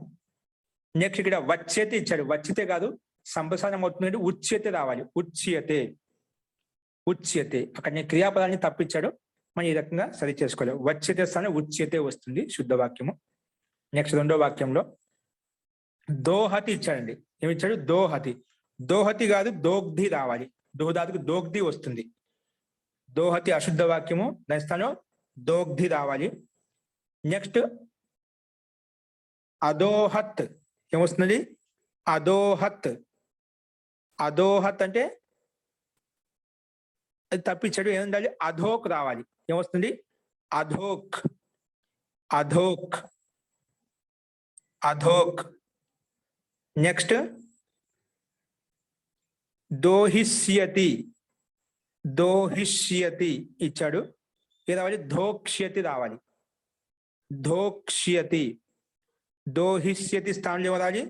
నెక్స్ట్ ఇక్కడ వచ్చేతే ఇచ్చాడు, వచ్చితే కాదు సంప్రసారం అవుతుంది, ఉచ్యతే రావాలి, ఉచ్యతే ఉచ్యతే. అక్కడ నేను క్రియాపదాన్ని తప్పించాడు, మనం ఈ రకంగా సరి చేసుకోవాలి. వచ్చేతే స్థానం ఉచ్యతే వస్తుంది శుద్ధ వాక్యము. నెక్స్ట్ రెండో వాక్యంలో దోహతి ఇచ్చాడండి. ఏమిచ్చాడు? దోహతి. దోహతి కాదు దోగ్ధి రావాలి, దోహదానికి దోగ్ధి వస్తుంది. దోహతి అశుద్ధ వాక్యము, దాని స్థానంలో దోగ్ధి రావాలి. నెక్స్ట్ అదోహత్ ఏమొస్తుంది? అదోహత్. అదోహత్ అంటే అది తప్పించాడు, ఏముండాలి? అధోక్ రావాలి, ఏమొస్తుంది? అధోక్ అధోక్ అధోక్. నెక్స్ట్ దోహిష్యతి, దోహిష్యతి ఇచ్చాడు, ఏ రావాలి? ధోక్ష్యతి రావాలి, ధోక్ష్యతి. దోహిష్యతి స్థానంలో ఏమరాలి?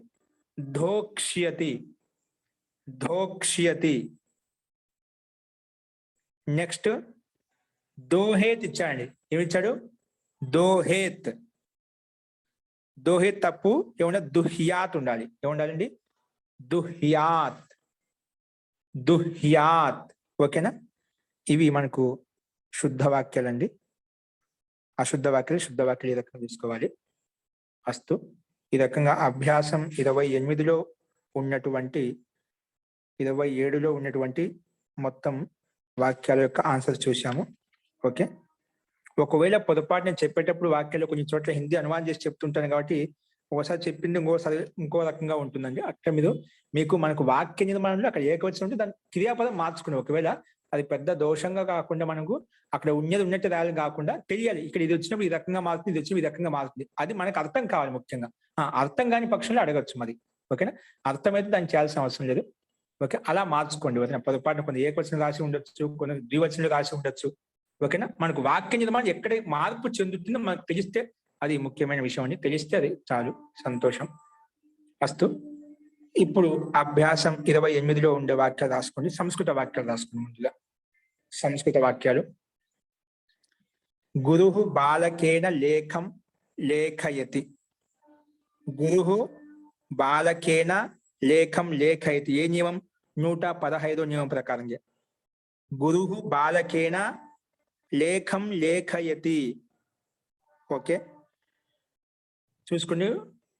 ధోక్ష్యతి ధోక్ష్యతి. నెక్స్ట్ దోహేత్ ఇచ్చాడండి, ఏమిచ్చాడు? దోహేత్. దోహేత్ తప్పు, ఏమన్నా? దుహ్యాత్ ఉండాలి, ఏముండాలండి? దుహ్యాత్ దుహ్యాత్. ఓకేనా? ఇవి మనకు శుద్ధ వాక్యాలండి. అశుద్ధ వాక్యాలు శుద్ధ వాక్యాలు ఈ రకంగా తీసుకోవాలి. అస్తు, ఈ రకంగా అభ్యాసం 28లో ఉన్నటువంటి 27లో ఉన్నటువంటి మొత్తం వాక్యాల యొక్క ఆన్సర్ చూసాము. ఓకే, ఒకవేళ పొరపాటు నేను చెప్పేటప్పుడు వాక్యాలు కొన్ని చోట్ల హిందీ అనువాదం చేసి చెప్తుంటాను కాబట్టి ఒకసారి చెప్పింది ఇంకోసారి ఇంకో రకంగా ఉంటుందండి. అట్లా మీకు మనకు వాక్య నిర్మాణంలో అక్కడ ఏకవచనం ఉంటే దాని క్రియాపదం మార్చుకుని, ఒకవేళ అది పెద్ద దోషంగా కాకుండా మనకు అక్కడ ఉన్నట్టు రాయాలి కాకుండా తెలియాలి, ఇక్కడ ఇది వచ్చినప్పుడు ఈ రకంగా మారుతుంది, ఇది వచ్చినప్పుడు ఈ రకంగా మారుతుంది, అది మనకు అర్థం కావాలి ముఖ్యంగా. అర్థం కాని పక్షంలో అడగచ్చు మరి. ఓకేనా? అర్థమైతే దాన్ని చేయాల్సిన అవసరం లేదు. ఓకే, అలా మార్చుకోండి. ఓకేనా? పొరపాటున కొన్ని ఏకవచనం రాసి ఉండొచ్చు, కొన్ని ద్వివచనంలో రాసి ఉండొచ్చు. ఓకేనా? మనకు వాక్య నిర్మాణం ఎక్కడ మార్పు చెందుతుందో మనకు తెలిస్తే అది ముఖ్యమైన విషయం అండి. తెలిస్తే అది చాలు, సంతోషం. అస్తు, ఇప్పుడు అభ్యాసం 28లో ఉండే వాక్యాలు రాసుకోండి. సంస్కృత వాక్యాలు రాసుకోండి. ముందుగా సంస్కృత వాక్యాలు. గురుః బాలకేన లేఖం లేఖయతి. గురుః బాలకేన లేఖం లేఖయతి. ఏ నియమం? 115 నియమం ప్రకారంగా గురుః బాలకేన లేఖం లేఖయతి. ఓకే, చూసుకోండి,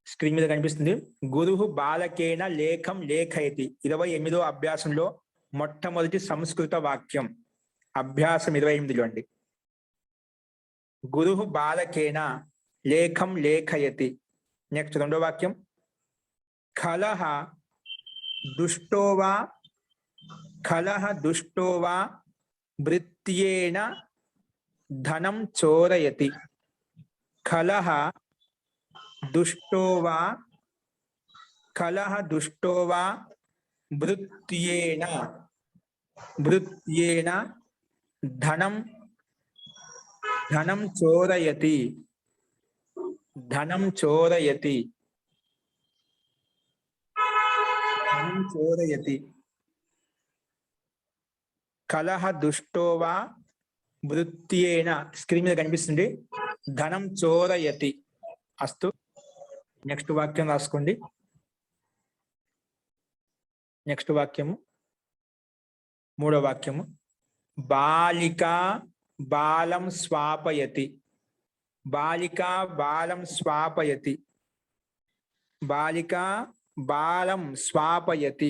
స్క్రీన్ మీద కనిపిస్తుంది. గురుః బాలకేన లేఖం లేఖయతి. 28వ అభ్యాసంలో మొట్టమొదటి సంస్కృత వాక్యం. అభ్యాసం 28లో అండి. గురుః బాలకేన లేఖం లేఖయతి. నెక్స్ట్ రెండో వాక్యం. ఖలః దుష్టో వా భృత్యేన ధనం చోరయతి. ఖలః దుష్టో వా భృత్యేన ధనం చోరయతి. కలహ దుష్టో వా భృత్యేన, స్క్రీన్ మీద కనిపిస్తుంది, ధనం చోరయతి. అస్తు. నెక్స్ట్ వాక్యం రాసుకోండి. నెక్స్ట్ వాక్యము, మూడో వాక్యము. బాలికా బాలం స్వాపయతి. బాలికా బాలం స్వాపయతి. బాలికా బాలం స్వాపయతి.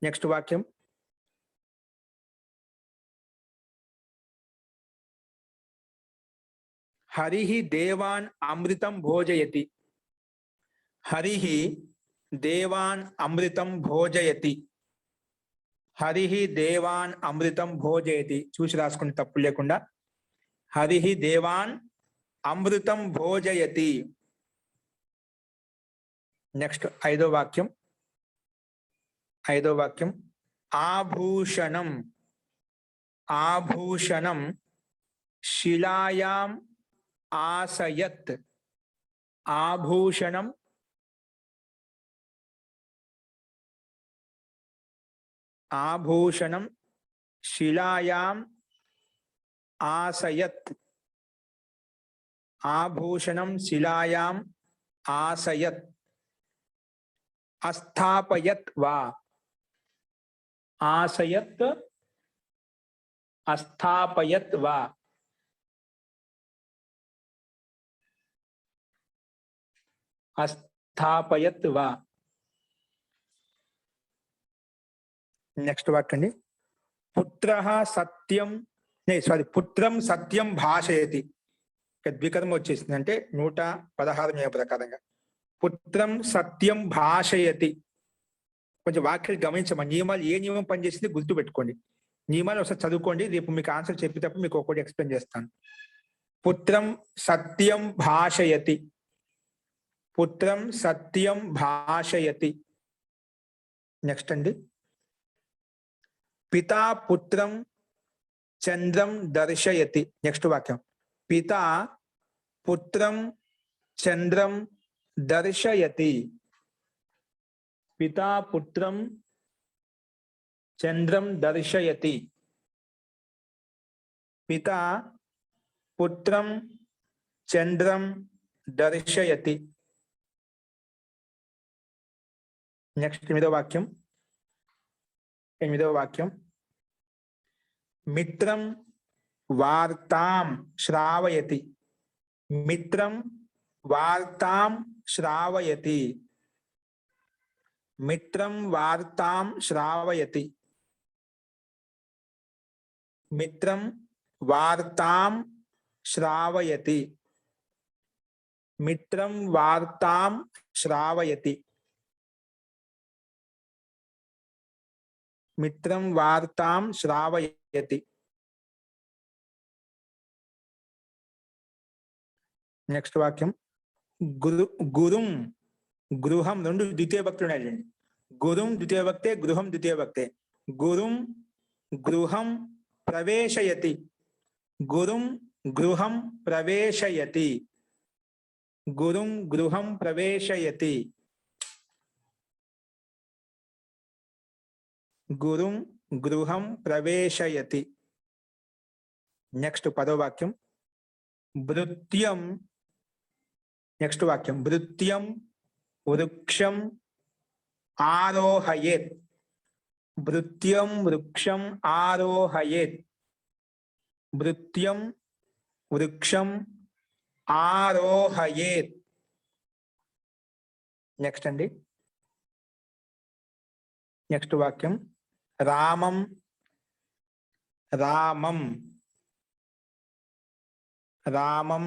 నెక్స్ట్ వాక్యం. హరిః దేవాన్ అమృతం భోజయతి. హరిః దేవాన్ అమృతం భోజయతి. హరిః దేవాన్ అమృతం భోజయతి. చూసి రాసుకోండి తప్పు లేకుండా. హరిః దేవాన్ అమృతం భోజయతి. నెక్స్ట్ ఐదో వాక్యం. ఆభూషణం శిలాయాం ఆసయత్. ఆభూషణం శిలాయాం ఆసయత్. ఆభూషణం శిలాయాం ఆసయత్. అస్థాపయత్ వా. ఆసయత్ అస్థాపయత్ వా. అస్థాపయత్ వా. నెక్స్ట్ వాక్యం అండి. పుత్రం సత్యం భాషయతి. ద్వికర్మ వచ్చేసింది, అంటే 116 నియమ ప్రకారంగా పుత్రం సత్యం భాషయతి. కొంచెం వాక్యాలు గమనించమని. నియమాలు ఏ నియమం పనిచేసింది గుర్తు పెట్టుకోండి. నియమాలు ఒకసారి చదువుకోండి, రేపు మీకు ఆన్సర్ చెప్పేటప్పుడు మీకు ఒక్కొక్కటి ఎక్స్ప్లెయిన్ చేస్తాను. పుత్రం సత్యం భాషయతి. పుత్రం సత్యం భాషయతి. నెక్స్ట్ అండి. పితా పుత్రం చంద్రం దర్శయతి. నెక్స్ట్ వాక్యం. పితా పుత్రం చంద్రం దర్శయతి. పితా పుత్రం చంద్రం దర్శయతి. పితా పుత్రం చంద్రం దర్శయతి. నెక్స్ట్ ఎనిమిదవ వాక్యం. మిత్రం వార్తాం శ్రావయతి. మిత్రం వార్తాం శ్రావయతి. మిత్రం వార్తాం శ్రావయతి. మిత్రం వార్తాం శ్రావయతి. మిత్రం వార్తాం శ్రావయతి. మిత్రం వార్తాం శ్రావయతి. నెక్స్ట్ వాక్యం. గురుం గృహం, రెండు ద్వితీయ భక్తులు ఉన్నాయండి. గురుం ద్వితీయ భక్తే, గృహం ద్వితీయ భక్తే. గురుం గృహం ప్రవేశయతి. గురుం గృహం ప్రవేశయతి. గురుం గృహం ప్రవేశయతి. గురుం గృహం ప్రవేశయతి. నెక్స్ట్ పదో వాక్యం భృత్యం. నెక్స్ట్ వాక్యం భృత్యం వృక్షం ఆరోహయేత్. భృత్యం వృక్షం ఆరోహయేత్. భృత్యం వృక్షం ఆరోహయేత్. నెక్స్ట్ అండి, నెక్స్ట్ వాక్యం రామం రామం రామం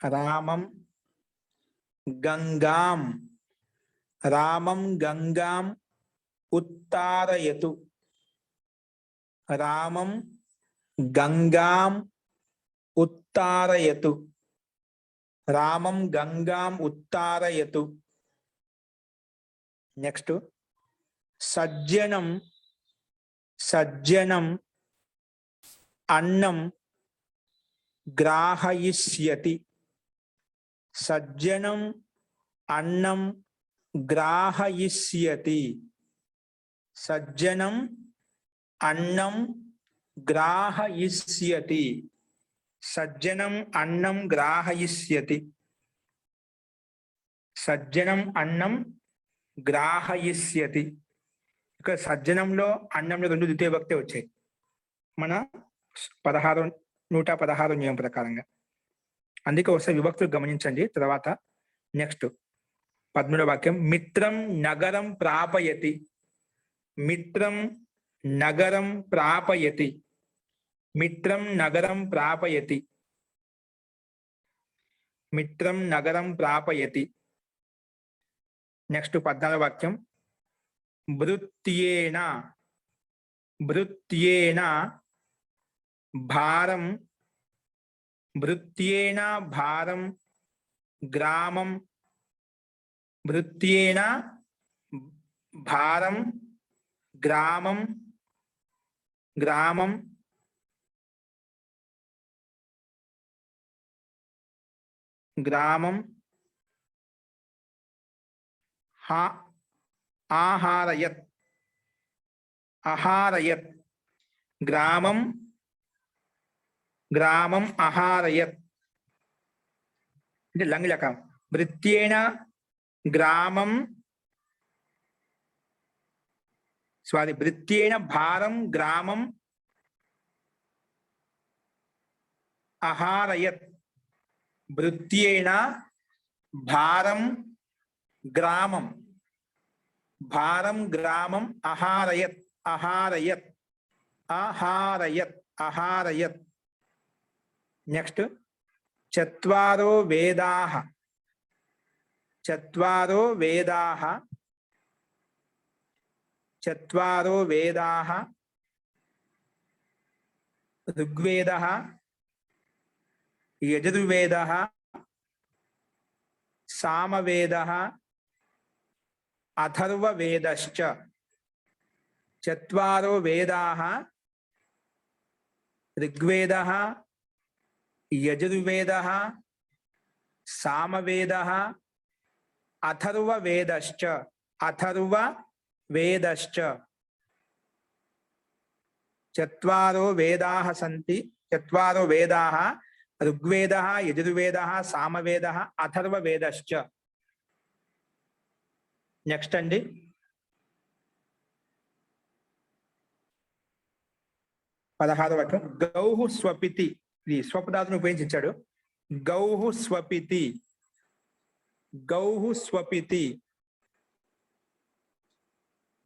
రామం గంగాం. రామం గంగాం ఉత్తారయతు. రామం గంగాం ఉత్తారయతు. రామం గంగాం ఉత్తారయతు. నెక్స్ట్ సజ్జనం సజ్జనం అన్నం గ్రాహయిష్యతి. సజ్జనం అన్నం గ్రాహయిష్యతి. సజ్జనం అన్నం గ్రాహయిష్యతి. సజ్జనం అన్నం గ్రాహయిష్యతి. సజ్జనం అన్నం గ్రాహయిష్యతి. ఇక్కడ సజ్జనంలో అన్నంలో రెండు ద్వితీయ భక్తి వచ్చాయి మన 116 నియమం ప్రకారంగా. అందుకే ఒకసారి విభక్తులు గమనించండి. తర్వాత నెక్స్ట్ 13వ వాక్యం మిత్రం నగరం ప్రాపయతి. మిత్రం నగరం ప్రాపయతి. మిత్రం నగరం ప్రాపయతి. మిత్రం నగరం ప్రాపయతి. నెక్స్ట్ 14వ వాక్యం భృత్యేన భృత్యేన భారం. భృత్యేన భారం గ్రామం. భృత్యేన భారం గ్రామం. గ్రామం గ్రామం ఆహారయత్. ఆహారయత్. గ్రామం గ్రామం ఆహారయత్. అంటే లంగ్ లెక్క. భృత్యేన గ్రామం భృత్యేన భారం గ్రామం ఆహారయత్. భృత్యేన భారం గ్రామం. భారం గ్రామం ఆహారయత్. ఆహారయత్. ఆహారయత్. ఆహారయత్. నెక్స్ట్ చత్వారో వేదాః. చత్వారో వేదాః. చత్వారో వేదాః ఋగ్వేదః యజుర్వేదః సామవేదః అథర్వవేదశ్చ. చత్వారో వేదాః ఋగ్వేదః యజుర్వేదః సామవేదః అథర్వవేదశ్చ. అథర్వవేదశ్చ. చత్వారో వేదాః సంతి. చత్వారో వేదాః ఋగ్వేదః యజుర్వేదః సామవేదః అథర్వవేదశ్చ. నెక్స్ట్ అండి 16వ వాక్యం గౌః స్వపితి. ఇది స్వపదాలను ఉపయోగించాడు. గౌః స్వపితి. గౌః స్వపితి.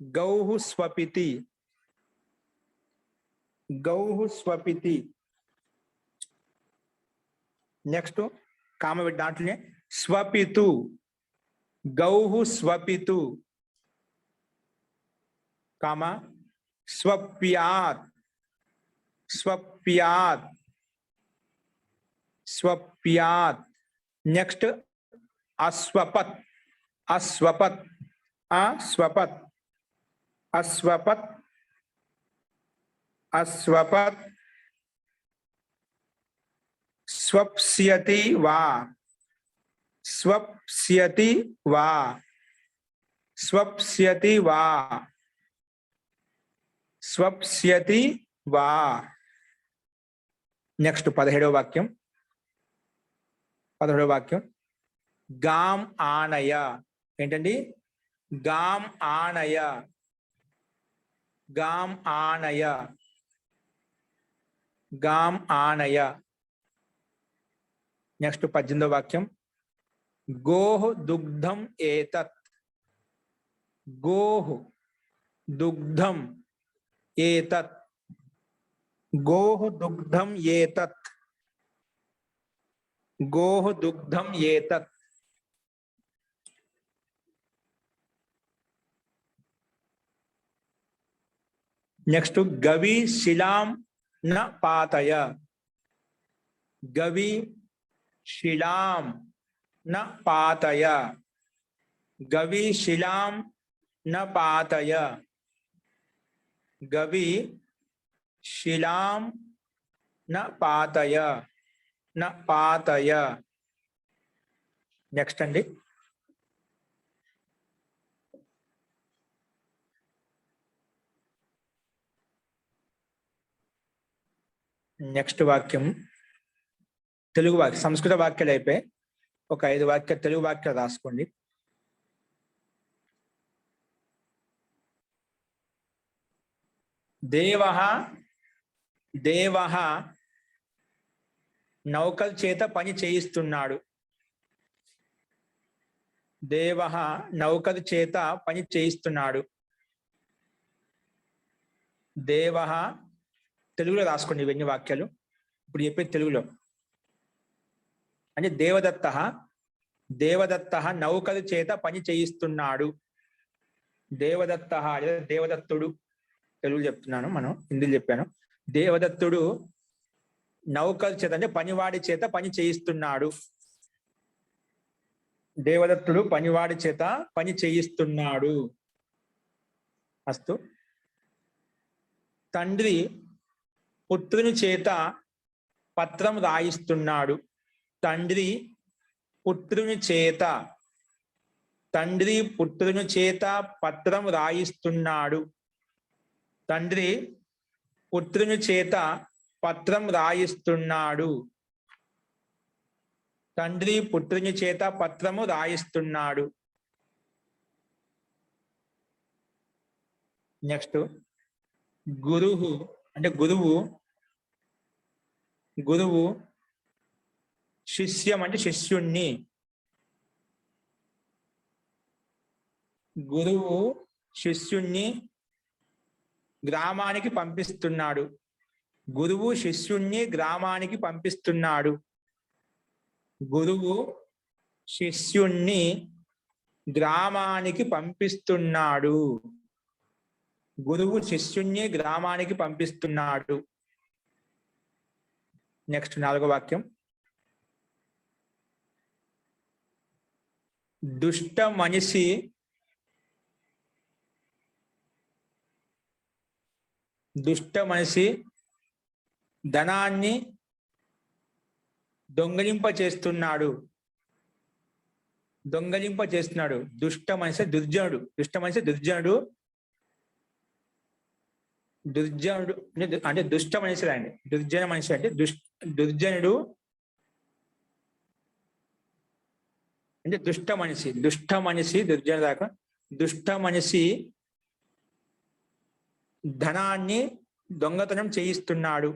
గౌః స్వపితి. గౌః స్వపితి. నెక్స్ట్ కామ దాంట్లోనే స్వపితు. గౌః స్వపితు కామ స్వప్యాత్. స్వప్యాత్. స్వప్యాత్. నెక్స్ట్ అస్వపత్. అస్వపత్. అస్వపత్. అస్వపత్. అస్వపత్. స్వప్స్యతి వా. స్వప్స్యతి వా. స్వప్స్యతి వా, స్వప్స్యతి వా. నెక్స్ట్ 17వ వాక్యం. 17వ వాక్యం గాం ఆనయ. ఏంటండి? గాం ఆనయ, గాం ఆనయ, గాం ఆనయ. నెక్స్ట్ 18వ వాక్యం గోః దుగ్ధం ఏతత్, గోః దుగ్ధం ఏతత్, గోః దుగ్ధం ఏతత్, గోః దుగ్ధం ఏతత్. నెక్స్ట్ గవి శిలాం న పాతయ, గవి శిలాం న పాతయ, గవి శిలాం న పాతయ, గవి శిలాం న పాతయ, న పాతయ. నెక్స్ట్ అండి నెక్స్ట్ వాక్యం తెలుగు వాక్యం. సంస్కృత వాక్యాలు అయిపోయి ఒక 5 వాక్యాలు తెలుగు వాక్యాలు రాసుకోండి. దేవః, దేవః నౌకల చేత పని చేయిస్తున్నాడు. దేవః నౌకల చేత పని చేయిస్తున్నాడు. దేవః తెలుగులో రాసుకోండి ఇవన్నీ వాక్యాలు. ఇప్పుడు చెప్పేది తెలుగులో. అంటే దేవదత్త, దేవదత్త నౌకల చేత పని చేయిస్తున్నాడు. దేవదత్త లేదా దేవదత్తుడు, తెలుగు చెప్తున్నాను, మనం హిందీలో చెప్పాను. దేవదత్తుడు నౌకల చేత అంటే పనివాడి చేత పని చేయిస్తున్నాడు. దేవదత్తుడు పనివాడి చేత పని చేయిస్తున్నాడు. అస్తు. తండ్రి పుత్రుని చేత పత్రం రాయిస్తున్నాడు. తండ్రి పుత్రుని చేత, తండ్రి పుత్రుని చేత పత్రం రాయిస్తున్నాడు. తండ్రి పుత్రుని చేత పత్రం రాయిస్తున్నాడు. తండ్రి పుత్రుని చేత పత్రము రాయిస్తున్నాడు. నెక్స్ట్ గురువు అంటే గురువు, గురువు శిష్యం అంటే శిష్యుణ్ణి, గురువు శిష్యుణ్ణి గ్రామానికి పంపిస్తున్నాడు. గురువు శిష్యుణ్ణి గ్రామానికి పంపిస్తున్నాడు. గురువు శిష్యుణ్ణి గ్రామానికి పంపిస్తున్నాడు. గురువు శిష్యుణ్ణి గ్రామానికి పంపిస్తున్నాడు. నెక్స్ట్ 4వ వాక్యం దుష్ట మనిషి ధనాన్ని దొంగలింప చేస్తున్నాడు. దొంగలింప చేస్తున్నాడు. దుష్ట మనిషి దుర్జనుడు, దుష్ట మనిషి దుర్జనుడు, దుర్జనుడు అంటే దుష్ట మనిషి అండి. దుర్జన మనిషి అంటే దుర్జనుడు అంటే దుష్ట మనిషి, దుష్ట మనిషి దుర్జన దాకా. దుష్ట మనిషి ధనాన్ని దొంగతనం చేయిస్తున్నాడు.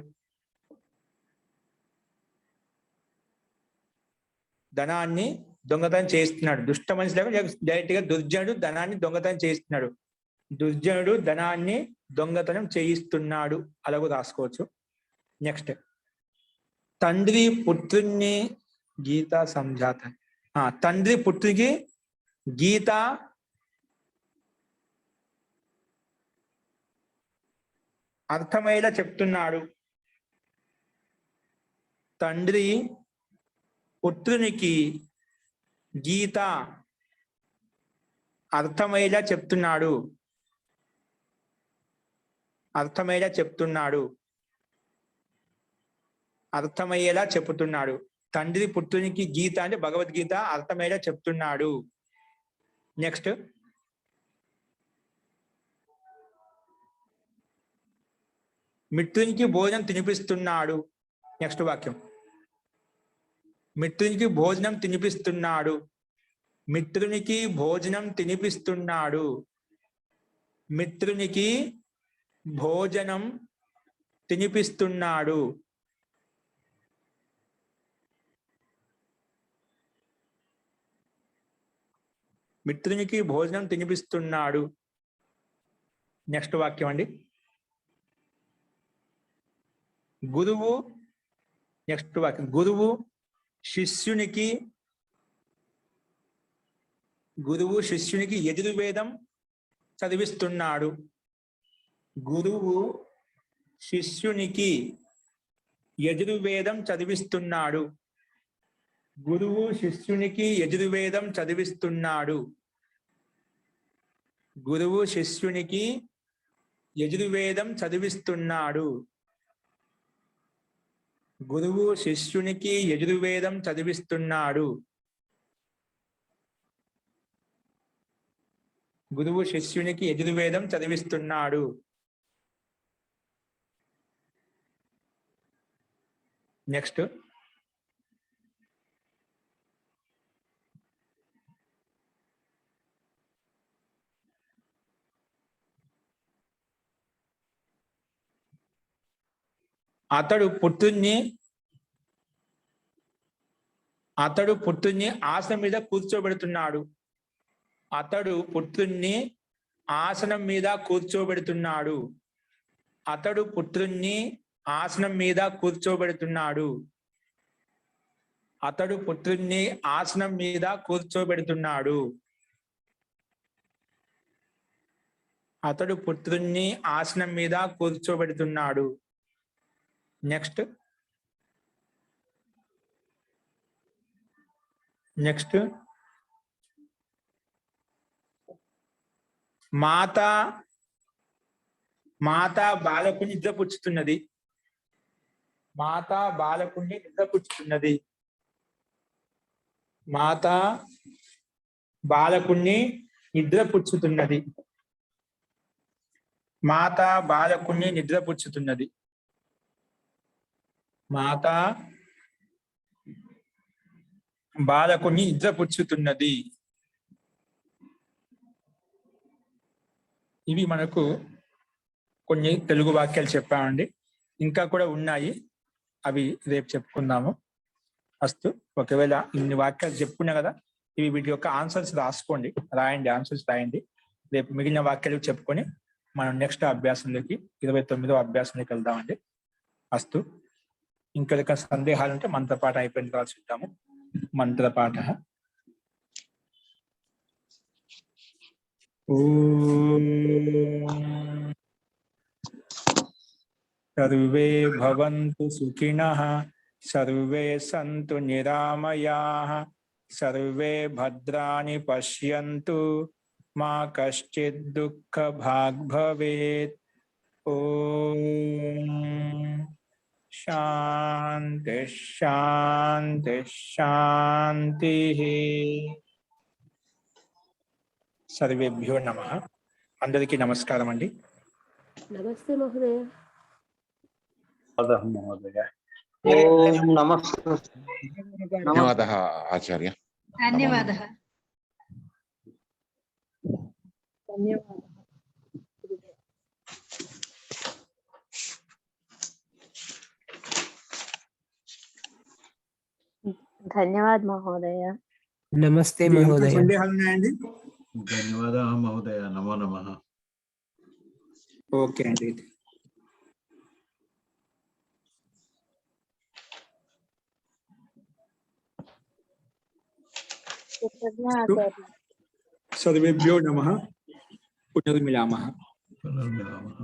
ధనాన్ని దొంగతనం చేయిస్తున్నాడు. దుష్ట మనిషి లేక డైరెక్ట్ గా దుర్జనుడు ధనాన్ని దొంగతనం చేయిస్తున్నాడు. దుర్జనుడు ధనాన్ని దొంగతనం చేయిస్తున్నాడు. అలాగూ రాసుకోవచ్చు. నెక్స్ట్ తండ్రి పుత్రుణ్ణి గీత సంజాత. తండ్రి పుత్రుడికి గీత అర్థమయ్యేలా చెప్తున్నాడు. తండ్రి పుత్రునికి గీత అర్థమయ్యేలా చెప్తున్నాడు. అర్థమయ్యేలా చెప్తున్నాడు. అర్థమయ్యేలా చెప్తున్నాడు. తండ్రి పుత్రునికి గీత అంటే భగవద్గీత అర్థమయ్యేలా చెప్తున్నాడు. నెక్స్ట్ మిత్రునికి భోజనం తినిపిస్తున్నాడు. నెక్స్ట్ వాక్యం. మిత్రునికి భోజనం తినిపిస్తున్నాడు. మిత్రునికి భోజనం తినిపిస్తున్నాడు. మిత్రునికి భోజనం తినిపిస్తున్నాడు. మిత్రునికి భోజనం తినిపిస్తున్నాడు. నెక్స్ట్ వాక్యం అండి. గురువు, నెక్స్ట్ వాక్యం, గురువు శిష్యునికి యజుర్వేదం చదివిస్తున్నాడు. గురువు శిష్యునికి యజుర్వేదం చదివిస్తున్నాడు. గురువు శిష్యునికి యజుర్వేదం చదివిస్తున్నాడు. గురువు శిష్యునికి యజుర్వేదం చదివిస్తున్నాడు. గురువు శిష్యునికి యజుర్వేదం చదివిస్తున్నాడు. గురువు శిష్యునికి యజుర్వేదం చదివిస్తున్నాడు. నెక్స్ట్. అతడు పుత్రుణ్ణి ఆసనం మీద కూర్చోబెడుతున్నాడు. అతడు పుత్రుణ్ణి ఆసనం మీద కూర్చోబెడుతున్నాడు. అతడు పుత్రుణ్ణి ఆసనం మీద కూర్చోబెడుతున్నాడు. అతడు పుత్రుణ్ణి ఆసనం మీద కూర్చోబెడుతున్నాడు. అతడు పుత్రుణ్ణి ఆసనం మీద కూర్చోబెడుతున్నాడు. నెక్స్ట్. నెక్స్ట్. మాత బాలకుని నిద్రపుచ్చుతున్నది. మాత బాలకుని నిద్రపుచ్చుతున్నది. మాత బాలకుని నిద్రపుచ్చుతున్నది. మాత బాలకుని నిద్రపుచ్చుతున్నది. మాత బాలకుని నిద్రపుచ్చుతున్నది. ఇవి మనకు కొన్ని తెలుగు వాక్యాలు చెప్పామండి. ఇంకా కూడా ఉన్నాయి, అవి రేపు చెప్పుకుందాము. అస్తు. ఒకవేళ ఇన్ని వాక్యాలు చెప్పుకున్నా కదా, ఇవి వీటి యొక్క ఆన్సర్స్ రాసుకోండి, రాయండి, ఆన్సర్స్ రాయండి. రేపు మిగిలిన వాక్యాలు చెప్పుకొని మనం నెక్స్ట్ అభ్యాసంలోకి 29వ అభ్యాసంలోకి వెళ్దామండి. అస్తు. ఇంకా సందేహాలు ఉంటే మంత్రపాఠ అయిపోయిన తర్వాత చూద్దాము. మంత్రపాఠ. సర్వే భవంతు సుఖినః, సర్వే సంతు నిరామయాః, సర్వే భద్రాణి పశ్యంతు, మా కశ్చిద్ దుఃఖ భాగ్ భవేత్. ఓం శాంతి శాంతి శాంతి. సర్వేభ్యో నమః. అందరికీ నమస్కారం అండి. నమస్తే మహోదయ. మహోదయ. ధన్యవాదः ఆచార్య. ధన్యవాదः. ధన్యవాద్ మహోదయ. నమస్తే మహోదయ. సందేహాలు ఉన్నాయండి? ధన్యవాదాः మహోదయ. నమో నమః. ఓకే అండి. సర్వేభ్యో నమః. పునర్మిలామः. పునర్మిలామः.